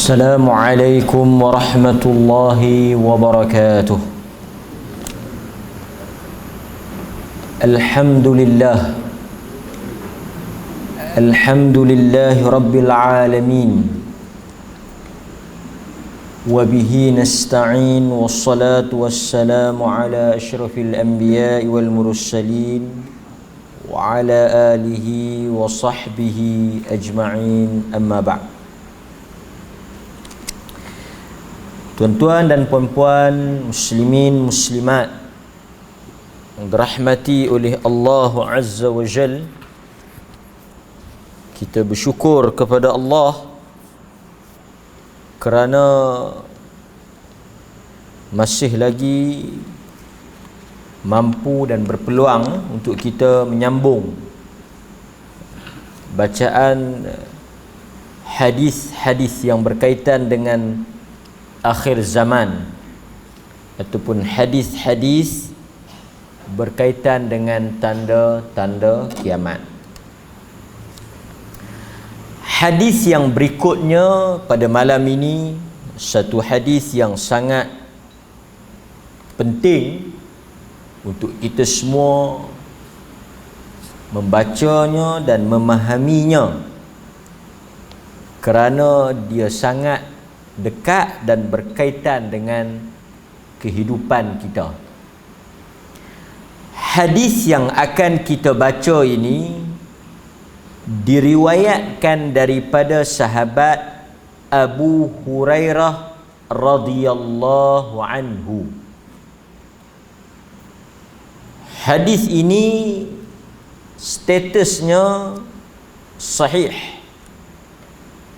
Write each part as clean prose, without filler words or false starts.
السلام عليكم ورحمة الله وبركاته. الحمد لله رب العالمين، وبه نستعين، والصلاة والسلام على أشرف الأنبياء والمرسلين وعلى آله وصحبه أجمعين، أما بعد. Tuan-tuan dan puan-puan, muslimin muslimat yang dirahmati oleh Allah Azza wa Jal, kita bersyukur kepada Allah kerana masih lagi mampu dan berpeluang untuk kita menyambung bacaan hadis-hadis yang berkaitan dengan akhir zaman ataupun hadis-hadis berkaitan dengan tanda-tanda kiamat. Hadis yang berikutnya pada malam ini satu hadis yang sangat penting untuk kita semua membacanya dan memahaminya, kerana dia sangat dekat dan berkaitan dengan kehidupan kita. Hadis yang akan kita baca ini diriwayatkan daripada sahabat Abu Hurairah radhiyallahu anhu. Hadis ini statusnya sahih,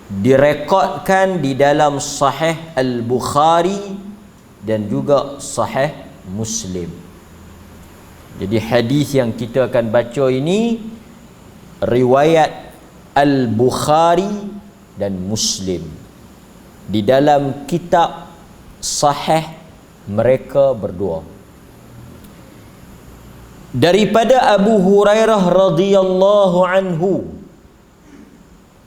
direkodkan di dalam Sahih Al-Bukhari dan juga Sahih Muslim. Jadi hadis yang kita akan baca ini riwayat Al-Bukhari dan Muslim di dalam kitab sahih mereka berdua. Daripada Abu Hurairah radhiyallahu anhu,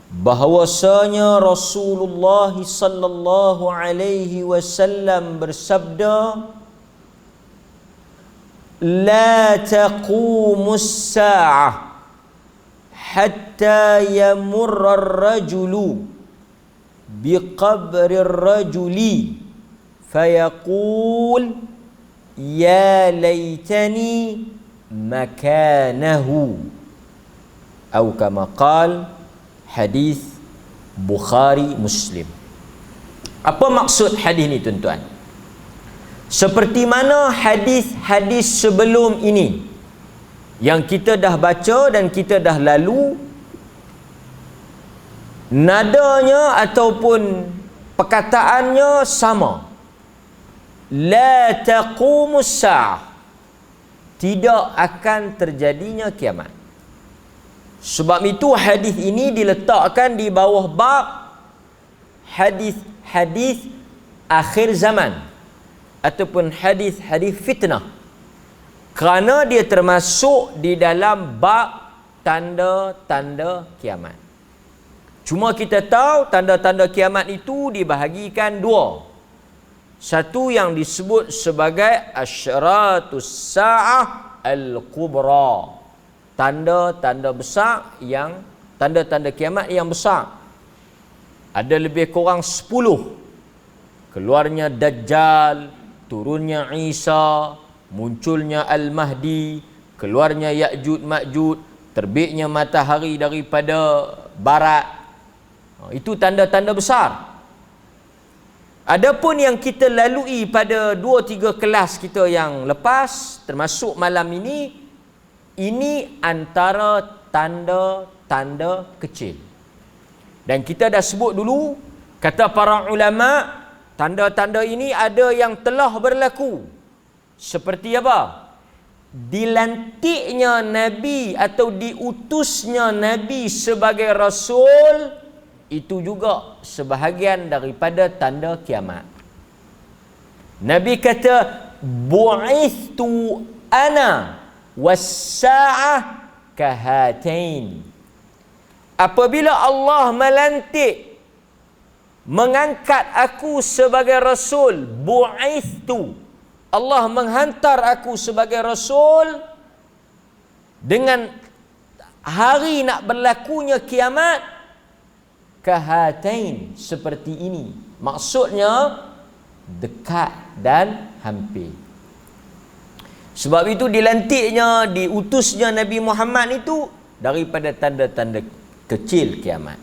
bahwasanya Rasulullah sallallahu alaihi wasallam bersabda, la taqumus sa'ah hatta yamurra ar-rajulu biqabri ar-rajuli fayaqul ya laytani makanahu, atau kama qala. Hadis Bukhari Muslim. Apa maksud hadis ni tuan-tuan? Seperti mana hadis-hadis sebelum ini yang kita dah baca dan kita dah lalu, nadanya ataupun perkataannya sama. La taqumus sa'ah, tidak akan terjadinya kiamat. Sebab itu hadis ini diletakkan di bawah bab hadis-hadis akhir zaman ataupun hadis-hadis fitnah, kerana dia termasuk di dalam bab tanda-tanda kiamat. Cuma kita tahu tanda-tanda kiamat itu dibahagikan dua. Satu yang disebut sebagai asyratus sa'ah al-kubra, tanda-tanda besar, yang tanda-tanda kiamat yang besar. Ada lebih kurang 10. Keluarnya Dajjal, turunnya Isa, munculnya Al-Mahdi, keluarnya Ya'jud Ma'jud, terbitnya matahari daripada barat. Itu tanda-tanda besar. Adapun yang kita lalui pada 2-3 kelas kita yang lepas, termasuk malam ini antara tanda-tanda kecil. Dan kita dah sebut dulu, kata para ulama, tanda-tanda ini ada yang telah berlaku. Seperti apa? Dilantiknya Nabi atau diutusnya Nabi sebagai Rasul, itu juga sebahagian daripada tanda kiamat. Nabi kata, bu'ithtu ana was-sa'ah kahatain. Apabila Allah melantik mengangkat aku sebagai rasul, bu'ithtu, Allah menghantar aku sebagai rasul dengan hari nak berlakunya kiamat, kahatain, seperti ini. Maksudnya dekat dan hampir. Sebab itu dilantiknya, diutusnya Nabi Muhammad itu daripada tanda-tanda kecil kiamat.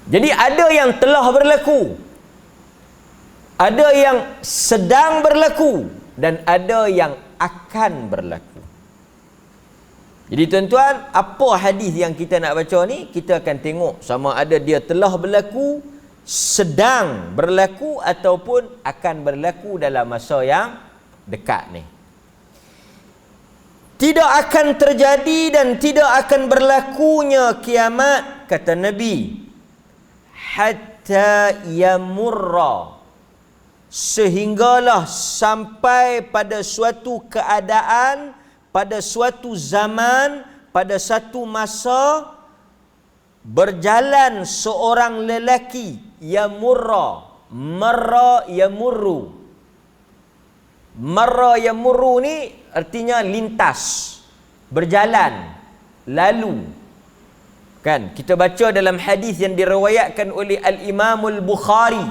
Jadi ada yang telah berlaku, ada yang sedang berlaku, dan ada yang akan berlaku. Jadi tuan-tuan, apa hadis yang kita nak baca ni, kita akan tengok sama ada dia telah berlaku, sedang berlaku, ataupun akan berlaku dalam masa yang dekat ni. Tidak akan terjadi dan tidak akan berlakunya kiamat, kata Nabi, hatta yamurra, sehinggalah sampai pada suatu keadaan, pada suatu zaman, pada satu masa, berjalan seorang lelaki, yamurra, marra yamurru. Marra yamurru ni artinya lintas, berjalan, lalu. Kan kita baca dalam hadis yang diriwayatkan oleh Al-Imamul Bukhari,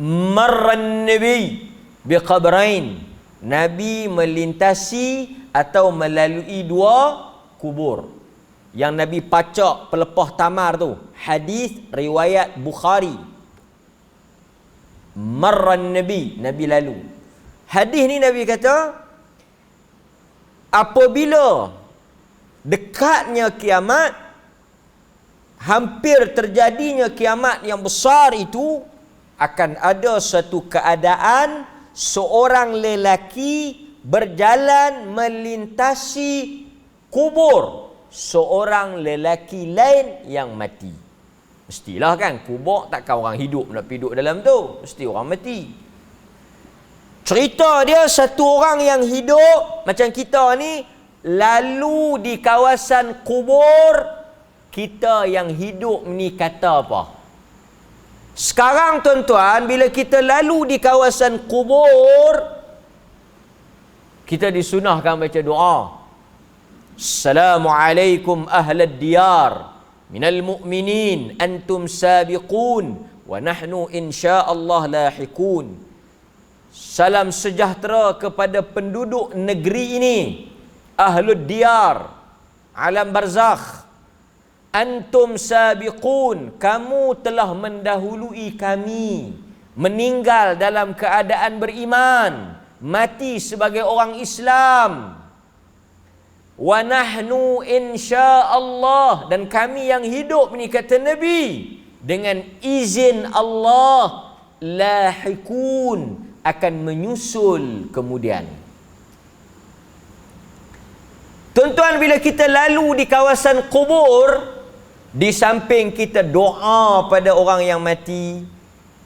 marran nabi biqabrain, Nabi melintasi atau melalui dua kubur. Yang Nabi pacak pelepah tamar tu, hadis riwayat Bukhari. Marran nabi, Nabi lalu. Hadis ni Nabi kata, apabila dekatnya kiamat, hampir terjadinya kiamat yang besar itu, akan ada satu keadaan seorang lelaki berjalan melintasi kubur seorang lelaki lain yang mati. Mestilah kan, kubur takkan orang hidup nak pergi duduk dalam tu, mesti orang mati. Cerita dia satu orang yang hidup macam kita ni, lalu di kawasan kubur. Kita yang hidup ni kata apa? Sekarang tuan-tuan, bila kita lalu di kawasan kubur, kita disunahkan baca doa. Assalamualaikum ahlad diyar minal mu'minin antum sabiqun wa nahnu insyaallah lahikun. Salam sejahtera kepada penduduk negeri ini, ahlud diyar, alam barzakh. Antum sabiqun, kamu telah mendahului kami, meninggal dalam keadaan beriman, mati sebagai orang Islam. Wa nahnu insyaallah, dan kami yang hidup ni, kata Nabi, dengan izin Allah, lahikun, akan menyusul kemudian. Tuan-tuan, bila kita lalu di kawasan kubur, di samping kita doa pada orang yang mati,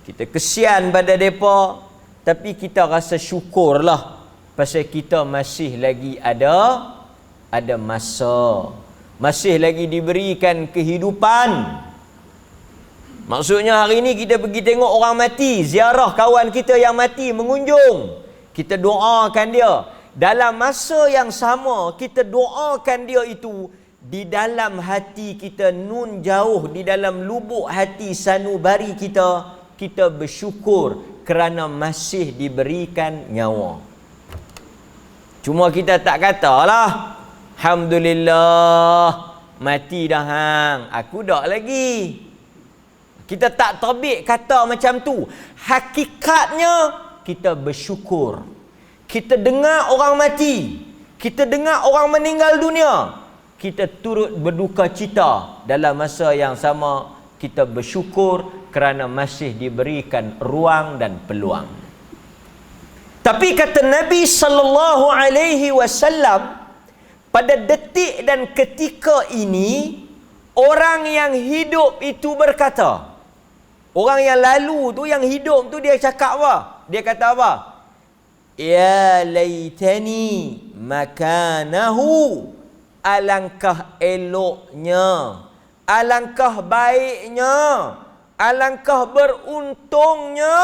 kita kesian pada mereka, tapi kita rasa syukurlah pasal kita masih lagi ada masa, masih lagi diberikan kehidupan. Maksudnya hari ni kita pergi tengok orang mati, ziarah kawan kita yang mati, mengunjung, kita doakan dia. Dalam masa yang sama, kita doakan dia itu, di dalam hati kita, nun jauh di dalam lubuk hati sanubari kita, kita bersyukur kerana masih diberikan nyawa. Cuma kita tak katalah, alhamdulillah mati dah hang, aku dak lagi. Kita tak terbit kata macam tu. Hakikatnya kita bersyukur. Kita dengar orang mati, kita dengar orang meninggal dunia, kita turut berduka cita. Dalam masa yang sama, kita bersyukur kerana masih diberikan ruang dan peluang. Tapi kata Nabi sallallahu alaihi wasallam, pada detik dan ketika ini, orang yang hidup itu berkata, orang yang lalu tu, yang hidup tu, dia cakap apa? Dia kata apa? Ya laitani makanahu, alangkah eloknya, alangkah baiknya alangkah beruntungnya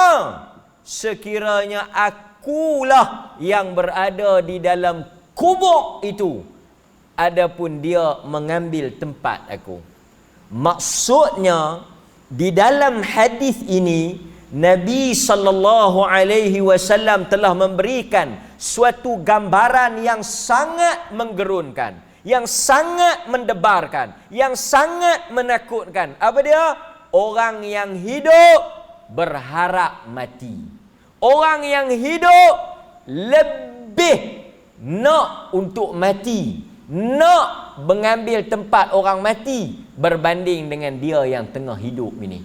sekiranya akulah yang berada di dalam kubur itu, adapun dia mengambil tempat aku. Maksudnya di dalam hadis ini Nabi sallallahu alaihi wasallam telah memberikan suatu gambaran yang sangat menggerunkan, yang sangat mendebarkan, yang sangat menakutkan. Apa dia? Orang yang hidup berharap mati. Orang yang hidup lebih nak untuk mati, nak mengambil tempat orang mati berbanding dengan dia yang tengah hidup ini.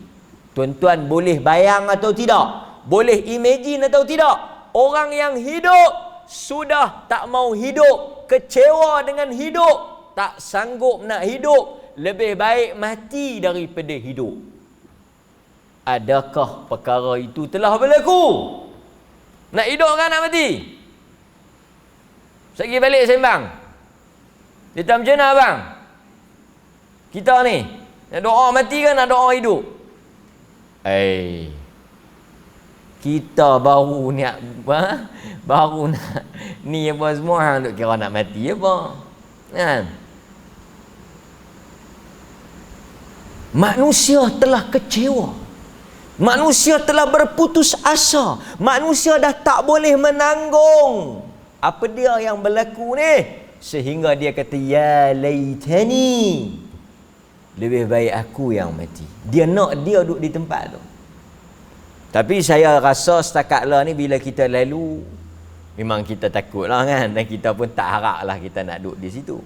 Tuan-tuan boleh bayang atau tidak? Boleh imagine atau tidak? Orang yang hidup sudah tak mau hidup, kecewa dengan hidup, tak sanggup nak hidup, lebih baik mati daripada hidup. Adakah perkara itu telah berlaku? Nak hidup kan nak mati? Sekali balik sembang. Kita macam mana abang? Kita ni nak doa mati kan nak doa hidup? Kita baru nak baru nak ni apa semua hang duk kira nak mati apa? Kan? Manusia telah kecewa. Manusia telah berputus asa. Manusia dah tak boleh menanggung. Apa dia yang berlaku ni? Sehingga dia kata, ya laitani, lebih baik aku yang mati. Dia nak dia duduk di tempat tu. Tapi saya rasa setakat lah ni bila kita lalu, memang kita takut lah kan. Dan kita pun tak harap lah kita nak duduk di situ.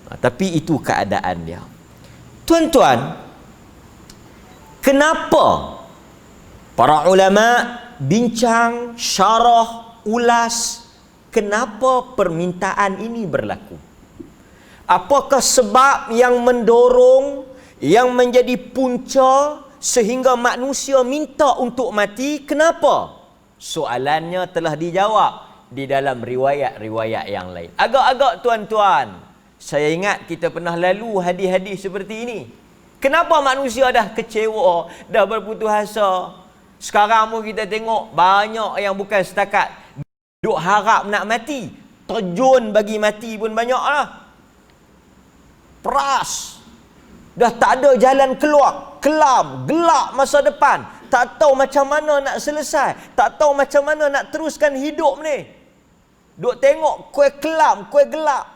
Tapi itu keadaan dia. Tuan-tuan, kenapa para ulama bincang, syarah, ulas, kenapa permintaan ini berlaku? Apakah sebab yang mendorong, yang menjadi punca sehingga manusia minta untuk mati? Kenapa? Soalannya telah dijawab di dalam riwayat-riwayat yang lain. Agak-agak tuan-tuan, saya ingat kita pernah lalu hadis-hadis seperti ini. Kenapa manusia dah kecewa, dah berputus asa? Sekarang pun kita tengok banyak yang bukan setakat duk harap nak mati, terjun bagi mati pun banyak lah. Peras, dah tak ada jalan keluar, kelam, gelap masa depan, tak tahu macam mana nak selesai, tak tahu macam mana nak teruskan hidup ni. Duk tengok kuih kelam, kuih gelap,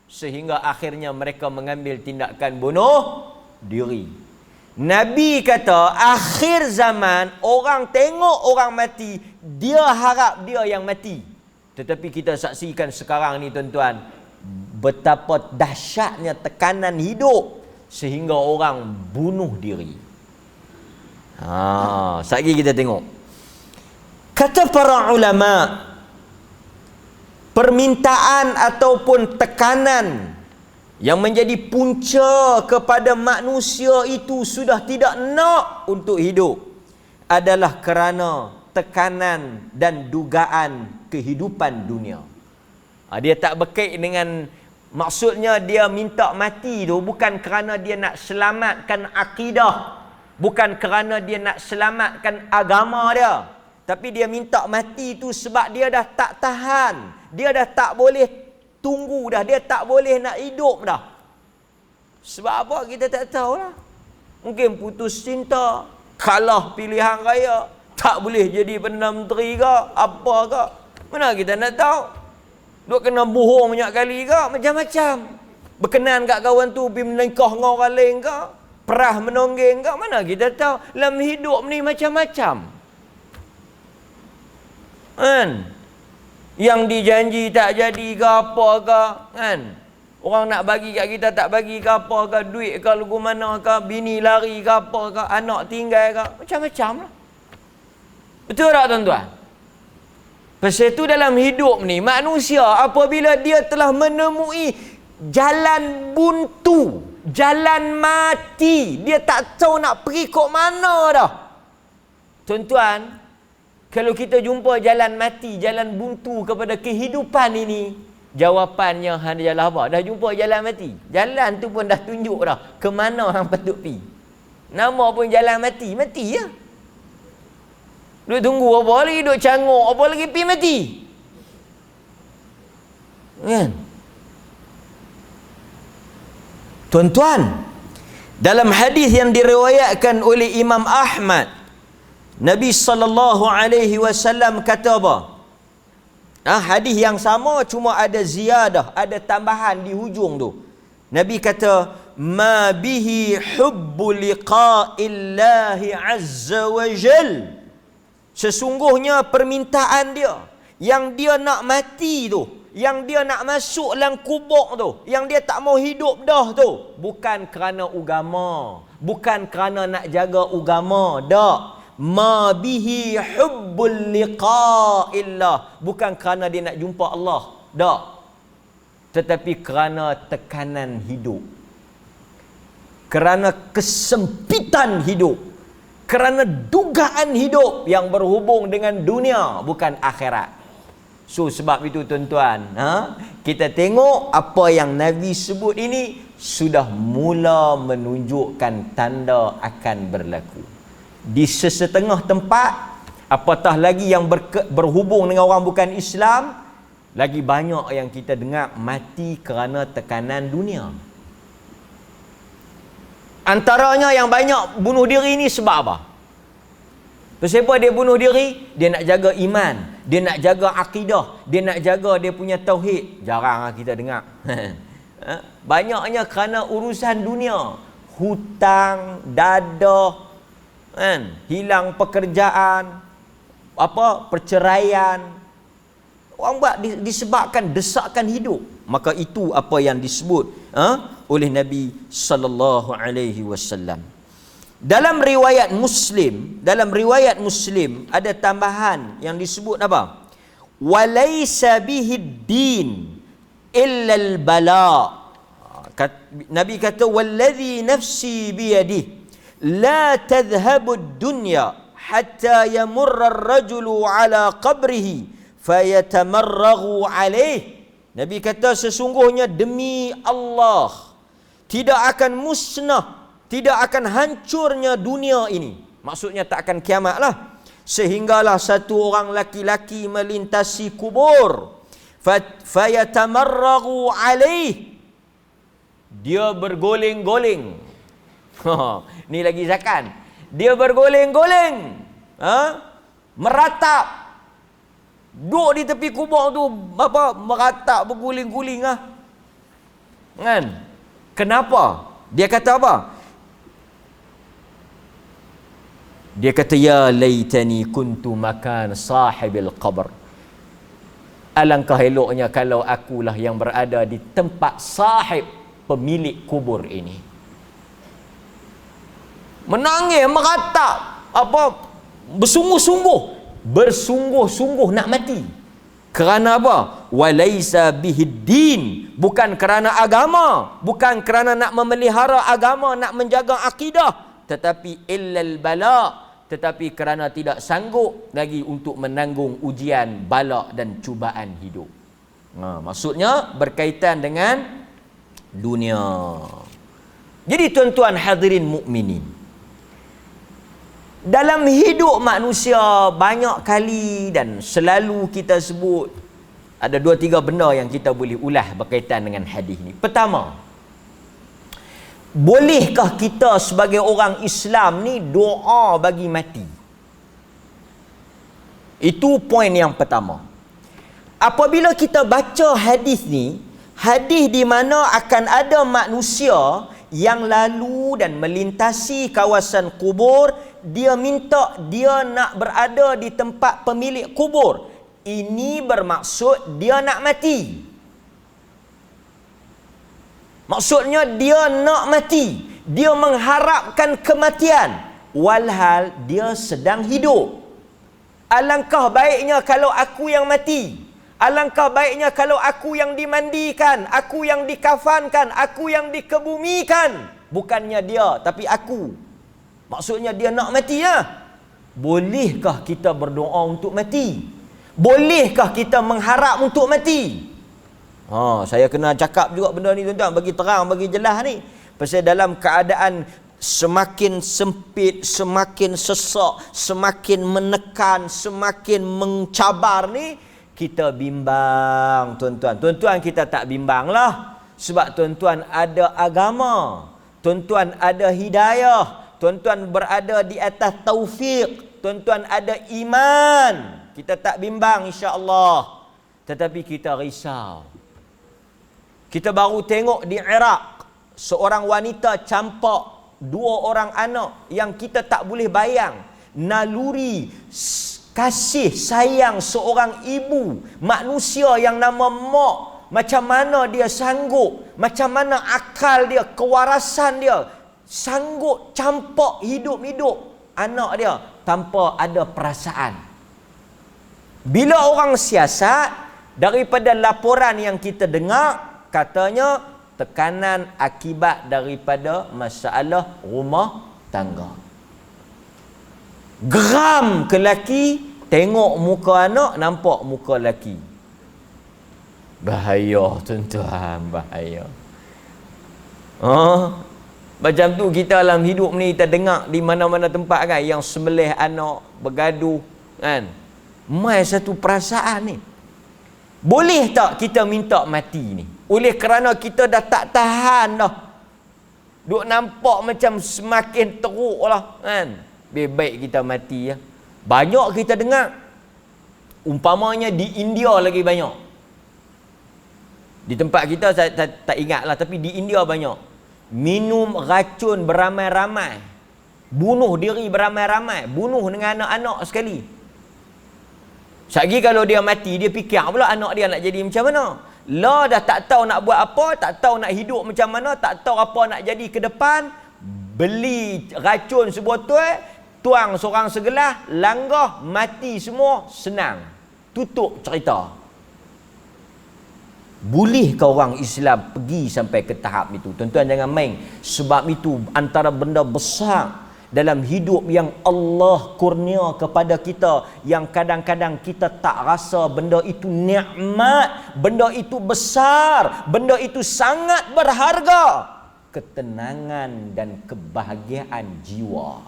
sehingga akhirnya mereka mengambil tindakan bunuh diri. Nabi kata akhir zaman orang tengok orang mati, dia harap dia yang mati. Tetapi kita saksikan sekarang ni tuan-tuan, betapa dahsyatnya tekanan hidup sehingga orang bunuh diri. Sekali kita tengok. Kata para ulama, permintaan ataupun tekanan yang menjadi punca kepada manusia itu sudah tidak nak untuk hidup adalah kerana tekanan dan dugaan kehidupan dunia. Dia tak berkait dengan, maksudnya dia minta mati tu bukan kerana dia nak selamatkan akidah, bukan kerana dia nak selamatkan agama dia, tapi dia minta mati tu sebab dia dah tak tahan, dia dah tak boleh tunggu dah, dia tak boleh nak hidup dah. Sebab apa kita tak tahulah. Mungkin putus cinta, kalah pilihan raya, tak boleh jadi Perdana Menteri ke, apa ke, mana kita nak tahu. Duk kena bohong banyak kali ke, macam-macam. Berkenan kat kawan tu pergi menikah dengan orang lain ke, perah menonggeng ke, mana kita tahu. Dalam hidup ni macam-macam. Kan? Yang dijanji tak jadi ke apa ke, kan? Orang nak bagi kat kita tak bagi ke apa ke, duit ke lagu mana ke, bini lari ke apa ke, anak tinggal ke, macam-macam lah. Betul tak tuan-tuan? Pasal itu dalam hidup ni, manusia apabila dia telah menemui jalan buntu, jalan mati, dia tak tahu nak pergi kok mana dah. Tuan-tuan, kalau kita jumpa jalan mati, jalan buntu kepada kehidupan ini, jawapannya hanyalah apa? Dah jumpa jalan mati. Jalan tu pun dah tunjuk dah ke mana hang patut pergi. Nama pun jalan mati. Mati ya. Duk tunggu apa lagi, duk cangok apa lagi, pergi mati. Kan? Tuan-tuan, dalam hadis yang diriwayatkan oleh Imam Ahmad, Nabi sallallahu alaihi wasallam kata apa? Hadis yang sama cuma ada ziyadah, ada tambahan di hujung tu. Nabi kata, "Ma bihi hubbu liqa'illahi azza wa jal." Sesungguhnya permintaan dia, yang dia nak mati tu, yang dia nak masuk dalam kubur tu, yang dia tak mau hidup dah tu, bukan kerana agama, bukan kerana nak jaga agama, dak. Ma bihi hubbul liqa'illah, bukan kerana dia nak jumpa Allah, dak. Tetapi kerana tekanan hidup, kerana kesempitan hidup, kerana dugaan hidup yang berhubung dengan dunia, bukan akhirat. So sebab itu tuan-tuan, kita tengok apa yang Nabi sebut ini sudah mula menunjukkan tanda akan berlaku. Di sesetengah tempat, apatah lagi yang berhubung dengan orang bukan Islam, lagi banyak yang kita dengar mati kerana tekanan dunia. Antaranya yang banyak bunuh diri ni sebab apa? Kenapa dia bunuh diri? Dia nak jaga iman, dia nak jaga akidah, dia nak jaga dia punya tauhid. Jarang kita dengar. Banyaknya kerana urusan dunia, hutang, dadah, kan? Hilang pekerjaan, perceraian. Orang buat disebabkan desakan hidup. Maka itu apa yang disebut oleh Nabi sallallahu alaihi wasallam. Dalam riwayat Muslim ada tambahan yang disebut apa? Walaysa bihid din illa al-bala. Nabi kata, wallazi nafsi biyadihi la tadhhabu ad-dunya hatta yamurra ar-rajulu ala qabrihi fayatamarraghu alayh. Nabi kata, sesungguhnya demi Allah, tidak akan musnah, tidak akan hancurnya dunia ini. Maksudnya tak akan kiamat lah. Sehinggalah satu orang laki-laki melintasi kubur. Fayatamarraghu alaih. Dia bergoleng-goleng. Ni lagi zakan. Dia bergoleng-goleng. Meratap. Duduk di tepi kubur tu, meratap, berguling-guling kan? Kenapa? Dia kata apa? Dia kata, ya laitani kuntu makan sahibil qabr. Alangkah eloknya kalau akulah yang berada di tempat sahib pemilik kubur ini. Menangis, meratap, bersungguh-sungguh nak mati. Kerana apa? Walaisa bihiddin, bukan kerana agama, bukan kerana nak memelihara agama, nak menjaga akidah, tetapi illal bala, tetapi kerana tidak sanggup lagi untuk menanggung ujian, bala dan cubaan hidup. Maksudnya berkaitan dengan dunia. Jadi tuan-tuan hadirin mukminin, dalam hidup manusia banyak kali dan selalu kita sebut, ada 2-3 benda yang kita boleh ulas berkaitan dengan hadis ni. Pertama, bolehkah kita sebagai orang Islam ni doa bagi mati? Itu poin yang pertama. Apabila kita baca hadis ni, hadis di mana akan ada manusia yang lalu dan melintasi kawasan kubur, dia minta dia nak berada di tempat pemilik kubur. Ini bermaksud dia nak mati. Maksudnya dia nak mati, dia mengharapkan kematian, walhal dia sedang hidup. Alangkah baiknya kalau aku yang mati. Alangkah baiknya kalau aku yang dimandikan, aku yang dikafankan, aku yang dikebumikan. Bukannya dia, tapi aku. Maksudnya dia nak mati ya. Bolehkah kita berdoa untuk mati? Bolehkah kita mengharap untuk mati? Saya kena cakap juga benda ni tuan-tuan, bagi terang, bagi jelas ni. Pasal dalam keadaan semakin sempit, semakin sesak, semakin menekan, semakin mencabar ni, kita bimbang tuan-tuan. Tuan-tuan kita tak bimbang lah. Sebab tuan-tuan ada agama, tuan-tuan ada hidayah, tuan-tuan berada di atas taufik, tuan-tuan ada iman. Kita tak bimbang insya-Allah. Tetapi kita risau. Kita baru tengok di Iraq, seorang wanita campak 2 orang anak yang kita tak boleh bayang. Naluri kasih sayang seorang ibu manusia yang nama mak, macam mana dia sanggup, macam mana akal dia, kewarasan dia sanggup campak hidup-hidup anak dia tanpa ada perasaan. Bila orang siasat, daripada laporan yang kita dengar, katanya tekanan akibat daripada masalah rumah tangga. Geram ke laki, tengok muka anak, nampak muka laki. Bahaya tuan-tuan, bahaya. Macam tu kita dalam hidup ni, kita dengar di mana-mana tempat kan, yang sembelih anak, bergaduh kan. Mai satu perasaan ni. Boleh tak kita minta mati ni? Oleh kerana kita dah tak tahan dah. Duk nampak macam semakin teruk lah kan. Baik kita mati ya. Banyak kita dengar. Umpamanya di India lagi banyak. Di tempat kita saya tak ingat lah, tapi di India banyak. Minum racun beramai-ramai. Bunuh diri beramai-ramai. Bunuh dengan anak-anak sekali. Sekali kalau dia mati, dia fikir pula anak dia nak jadi macam mana. Lah dah tak tahu nak buat apa, tak tahu nak hidup macam mana, tak tahu apa nak jadi ke depan. Beli racun sebotol, tuang seorang segelas, langgah, mati semua, senang. Tutup cerita. Bolehkah orang Islam pergi sampai ke tahap itu? Tuan-tuan jangan main. Sebab itu antara benda besar dalam hidup yang Allah kurnia kepada kita, yang kadang-kadang kita tak rasa benda itu nikmat, benda itu besar, benda itu sangat berharga. Ketenangan dan kebahagiaan jiwa.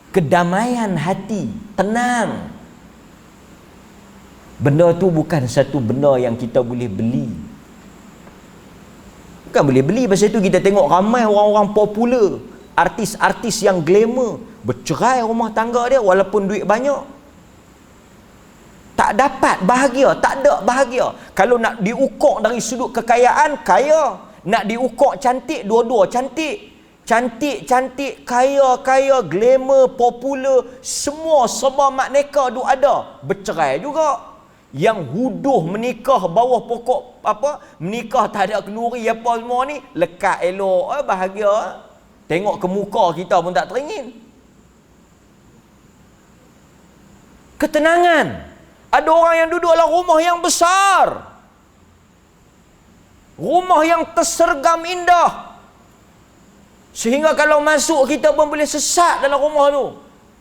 Kedamaian hati, tenang. Benda tu bukan satu benda yang kita boleh beli. Bukan boleh beli. Pasal itu kita tengok ramai orang-orang popular, artis-artis yang glamour, bercerai rumah tangga dia walaupun duit banyak. Tak dapat bahagia, tak ada bahagia. Kalau nak diukur dari sudut kekayaan, kaya. Nak diukur cantik, dua-dua cantik. Cantik-cantik, kaya-kaya, glamour, popular, semua serba mak neka duk ada. Bercerai juga. Yang huduh menikah bawah pokok apa, menikah tak ada kenduri apa semua ni, lekat elok, bahagia. Tengok ke muka kita pun tak teringin. Ketenangan. Ada orang yang duduk dalam rumah yang besar, rumah yang tersergam indah, sehingga kalau masuk kita pun boleh sesat dalam rumah tu.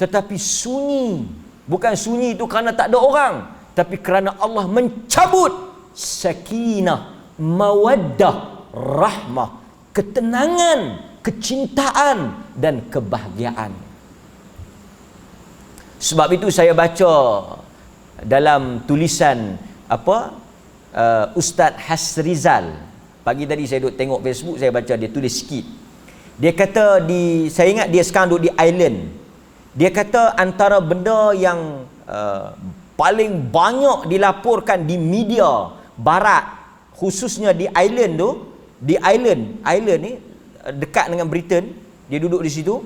Tetapi sunyi. Bukan sunyi itu kerana tak ada orang, tapi kerana Allah mencabut sakinah, mawaddah, rahmah, ketenangan, kecintaan dan kebahagiaan. Sebab itu saya baca dalam tulisan Ustaz Hasrizal. Pagi tadi saya duduk tengok Facebook, saya baca dia tulis sikit. Dia kata saya ingat dia sekarang duduk di Ireland. Dia kata antara benda yang paling banyak dilaporkan di media barat, khususnya di Ireland tu, di Ireland ni dekat dengan Britain, dia duduk di situ.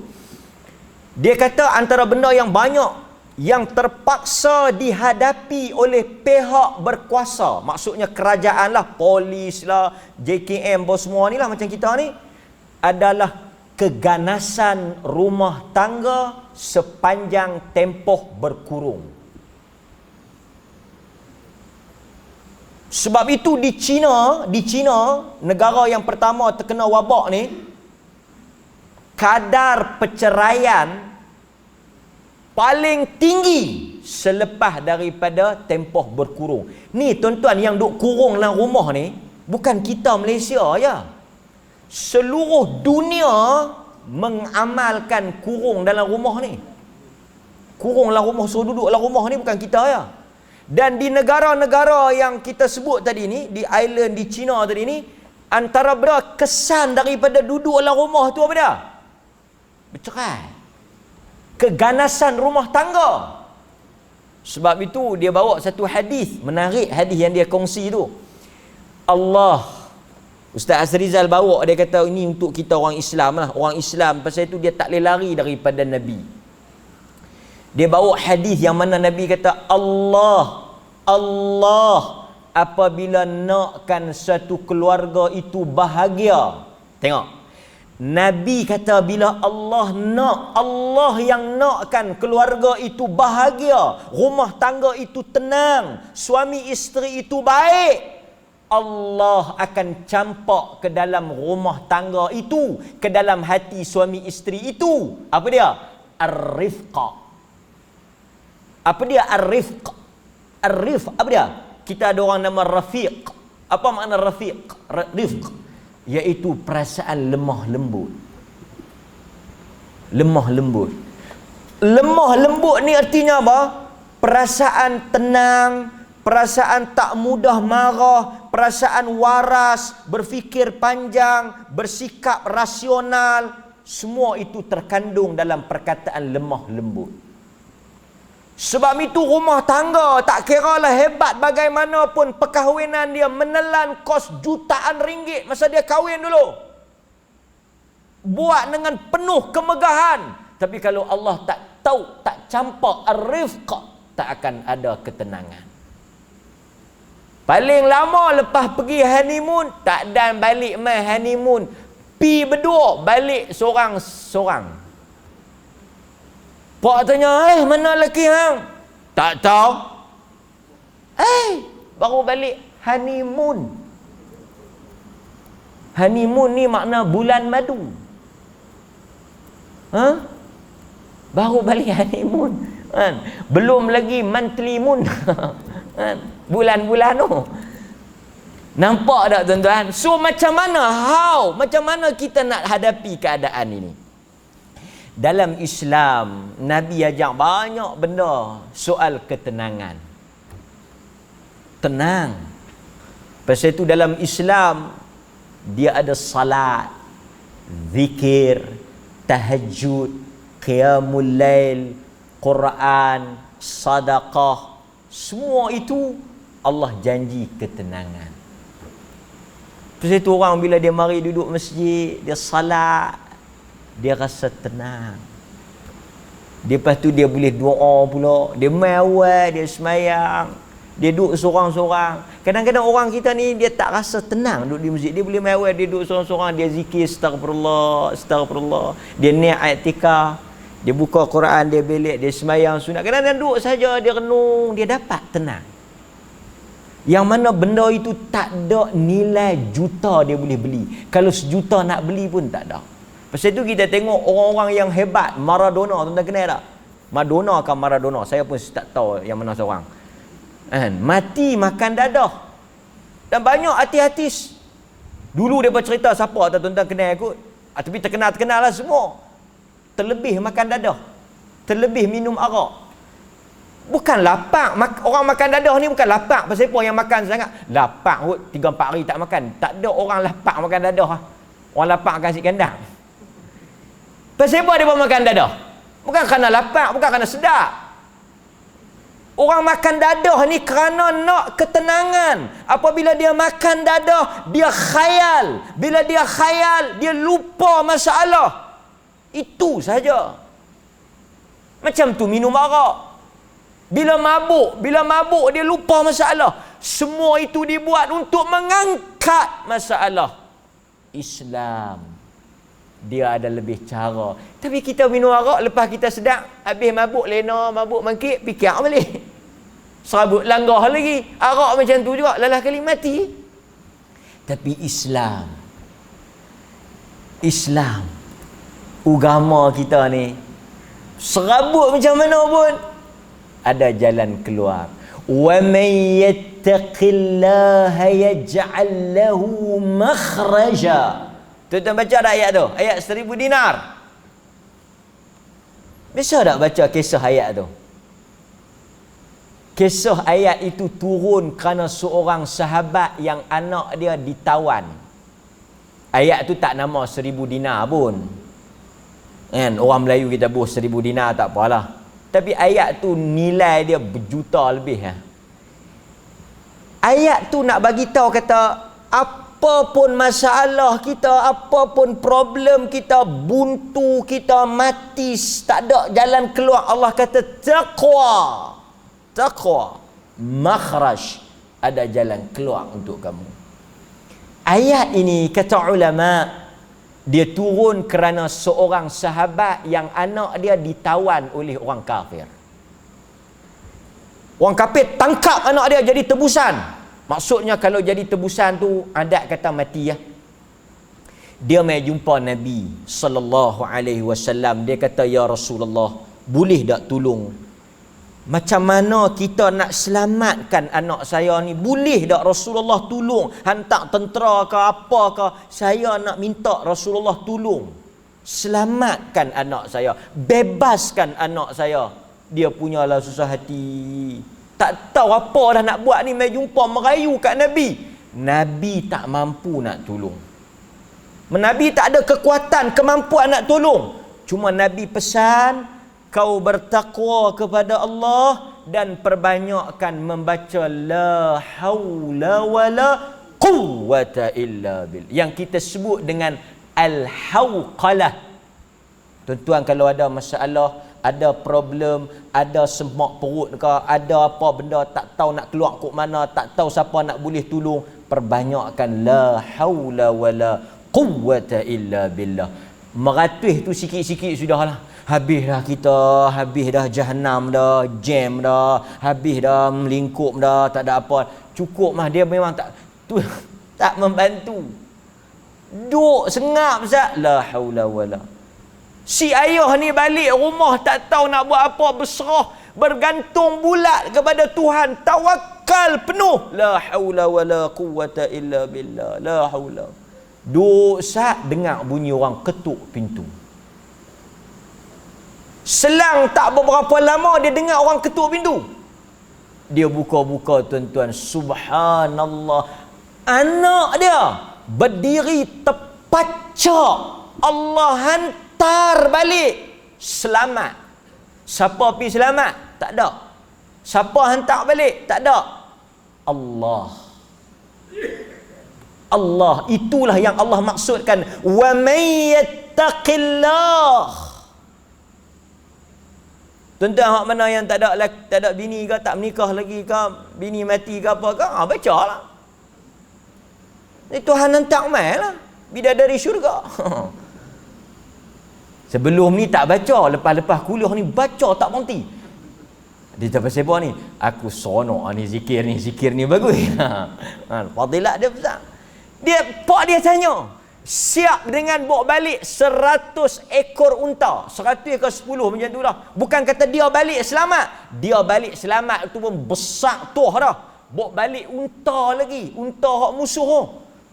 Dia kata antara benda yang banyak yang terpaksa dihadapi oleh pihak berkuasa, maksudnya kerajaan lah, polis lah, JKM, bos semua ni lah macam kita ni, adalah keganasan rumah tangga sepanjang tempoh berkurung. Sebab itu di China, negara yang pertama terkena wabak ni, kadar perceraian paling tinggi selepas daripada tempoh berkurung. Ni tuan-tuan yang duk kurung dalam rumah ni, bukan kita Malaysia ya. seluruh dunia mengamalkan kurung dalam rumah ni. Kurung dalam rumah, suruh duduk dalam rumah ni bukan kita ya. Dan di negara-negara yang kita sebut tadi ni, di island di China tadi ni, antara benda kesan daripada duduk dalam rumah tu apa dia? Bercerai. Keganasan rumah tangga. Sebab itu dia bawa satu hadis menarik, hadis yang dia kongsi tu. Ustaz Azrizal bawa, dia kata ini untuk kita orang Islam lah. Orang Islam pasal itu dia tak boleh lari daripada Nabi. Dia bawa hadis yang mana Nabi kata Allah apabila nakkan satu keluarga itu bahagia. Tengok. Nabi kata bila Allah yang nakkan keluarga itu bahagia, rumah tangga itu tenang, suami isteri itu baik, Allah akan campak ke dalam rumah tangga itu, ke dalam hati suami isteri itu. Apa dia? Ar-rifqa. Apa dia ar-rifq? Ar-rifq apa dia? Kita ada orang nama Rafiq. Apa makna Rafiq? Rifq iaitu perasaan lemah lembut. Lemah lembut. Lemah lembut ni artinya apa? Perasaan tenang, perasaan tak mudah marah, perasaan waras, berfikir panjang, bersikap rasional, semua itu terkandung dalam perkataan lemah lembut. Sebab itu rumah tangga tak kiralah hebat bagaimanapun perkahwinan dia, menelan kos jutaan ringgit masa dia kahwin dulu, buat dengan penuh kemegahan, tapi kalau Allah tak tahu, tak campak ar-rifq, tak akan ada ketenangan. Paling lama lepas pergi honeymoon, tak dan balik mai honeymoon, pi berdua, balik sorang-sorang. Pak tanya, mana lelaki hang? Tak tahu. Baru balik honeymoon. Honeymoon ni makna bulan madu. Baru balik honeymoon. Belum lagi monthly moon. Bulan-bulan tu. Nampak tak tuan-tuan? So macam mana kita nak hadapi keadaan ini? Dalam Islam, Nabi ajak banyak benda soal ketenangan. Tenang. Pasal itu dalam Islam, dia ada salat, zikir, tahajud, qiyamul lail, Quran, sedekah. Semua itu Allah janji ketenangan. Pasal itu orang bila dia mari duduk masjid, dia salat, dia rasa tenang. Lepas tu dia boleh doa pula. Dia mai awal, dia semayang, dia duduk seorang-seorang. Kadang-kadang orang kita ni dia tak rasa tenang duduk di masjid. Dia boleh mai awal, dia duduk seorang-seorang, dia zikir astagfirullah, dia niat i'tikaf, dia buka Quran, dia belik, dia semayang sunat. Kadang-kadang duduk saja, dia renung, dia dapat tenang. Yang mana benda itu tak ada nilai juta dia boleh beli. Kalau sejuta nak beli pun tak ada. Pasal itu kita tengok orang-orang yang hebat, Maradona, tuan-tuan kenal tak? Maradona, saya pun tak tahu yang mana seorang. Mati makan dadah. Dan banyak artis-artis. Dulu dia bercerita siapa tak tuan-tuan kenal kot. Tapi terkenal-terkenal lah semua. Terlebih makan dadah. Terlebih minum arak. Bukan lapak. Orang makan dadah ni bukan lapak. Pasal apa yang makan sangat? Lapak kot 3-4 hari tak makan. Tak ada orang lapak makan dadah. Orang lapak makan nasi kandang. Pasal apa dia makan dadah? Bukan kerana lapar, bukan kerana sedap. Orang makan dadah ni kerana nak ketenangan. Apabila dia makan dadah, dia khayal. Bila dia khayal, dia lupa masalah. Itu saja. Macam tu minum arak. Bila mabuk dia lupa masalah. Semua itu dibuat untuk mengangkat masalah. Islam, dia ada lebih cara. Tapi kita minum arak, lepas kita sedap, habis mabuk lena, mabuk mangkit, fikir balik. Serabut langgah lagi. Arak macam tu juga, lalah kali mati. Tapi Islam, agama kita ni, serabut macam mana pun ada jalan keluar. Wa may yattaqillaha yaj'al lahu makhraja. Tuan-tuan baca dah ayat tu? Ayat 1000 dinar. Biasa tak baca kisah ayat tu? Kisah ayat itu turun kerana seorang sahabat yang anak dia ditawan. Ayat tu tak nama 1000 dinar pun. Kan? Orang Melayu kita buh 1000 dinar tak apalah. Tapi ayat tu nilai dia berjuta lebih. Ayat tu nak bagi tahu kata, apa pun masalah kita, apa pun problem kita, buntu kita, mati, tak ada jalan keluar, Allah kata taqwa. Taqwa, makhraj, ada jalan keluar untuk kamu. Ayat ini kata ulama, dia turun kerana seorang sahabat yang anak dia ditawan oleh orang kafir. Orang kafir tangkap anak dia jadi tebusan. Maksudnya kalau jadi tebusan tu adat kata mati ya. Dia mai jumpa Nabi sallallahu alaihi wasallam, dia kata ya Rasulullah, boleh tak tolong? Macam mana kita nak selamatkan anak saya ni? Boleh tak Rasulullah tolong? Hantar tentera ke apa ke? Saya nak minta Rasulullah tolong. Selamatkan anak saya. Bebaskan anak saya. Dia punyalah susah hati. Tak tahu apa dah nak buat ni. Mai jumpa merayu kat Nabi. Nabi tak mampu nak tolong. Nabi tak ada kekuatan, kemampuan nak tolong. Cuma Nabi pesan, kau bertakwa kepada Allah dan perbanyakkan membaca la haula wala quwwata illa billah, yang kita sebut dengan al-hawqalah. Tuan-tuan, kalau ada masalah, ada problem, ada semak perut ke, ada apa benda tak tahu nak keluar kok mana, tak tahu siapa nak boleh tolong, perbanyakkan la haula wala quwwata illa billah. Meratus tu sikit-sikit sudahlah. Habis dah kita, habis dah jahanam dah, jam dah, habis dah melingkup dah, tak ada apa. Cukup mah, dia memang tak tu, tak membantu. Duk sengap Ustaz. La haula wala. Si ayah ni balik rumah tak tahu nak buat apa, berserah, bergantung bulat kepada Tuhan, tawakal penuh. La haula wala quwwata illa billah. La haula. Duk Ustaz dengar bunyi orang ketuk pintu. Selang tak beberapa lama dia dengar orang ketuk pintu. Dia buka-buka, tuan-tuan, subhanallah, anak dia berdiri terpacak. Allah hantar balik, selamat. Siapa pergi selamat? Tak ada. Siapa hantar balik? Tak ada. Allah. Allah, itulah yang Allah maksudkan, wa may yattaqillah. Tuan-tuan, hak mana yang tak ada bini ke, tak menikah lagi ke, bini mati ke apa ke, bacalah. Ni Tuhan hantar mai lah, bidadari syurga. Sebelum ni tak baca, lepas-lepas kuliah ni baca tak berhenti. Dia tak pasal apa ni? Aku seronok ni zikir ni bagus. Fadilat dia besar. Pak dia tanya, siap dengan bawa balik 100 ekor unta, 100 ekor 10 macam tu lah. Bukan kata dia balik selamat, dia balik selamat tu pun besar tuh dah, bawa balik unta lagi, unta hak musuh tu.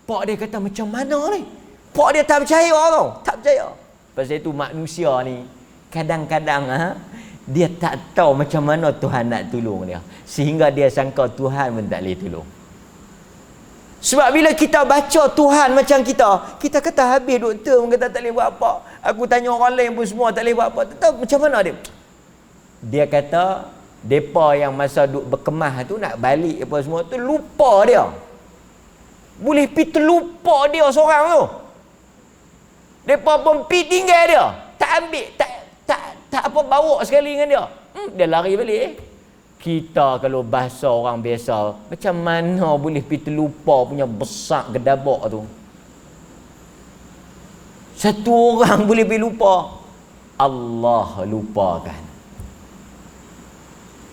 Pak dia kata, macam mana ni? Pak dia tak percaya tau, tak percaya. Pasal itu manusia ni kadang-kadang dia tak tahu macam mana Tuhan nak tolong dia, sehingga dia sangka Tuhan pun tak boleh tolong. Sebab bila kita baca Tuhan macam kita kata habis doktor pun kata tak boleh buat apa. Aku tanya orang lain pun semua tak boleh buat apa. Tak tahu macam mana dia. Dia kata depa yang masa duk berkemah tu nak balik apa semua tu lupa dia. Boleh pi terlupa dia seorang tu. Depa pun pi tinggal dia. Tak ambil, tak apa bawa sekali dengan dia. Dia lari balik. Kita kalau bahasa orang biasa, macam mana boleh pergi terlupa punya besar gedabak tu? Satu orang boleh pergi lupa, Allah lupakan.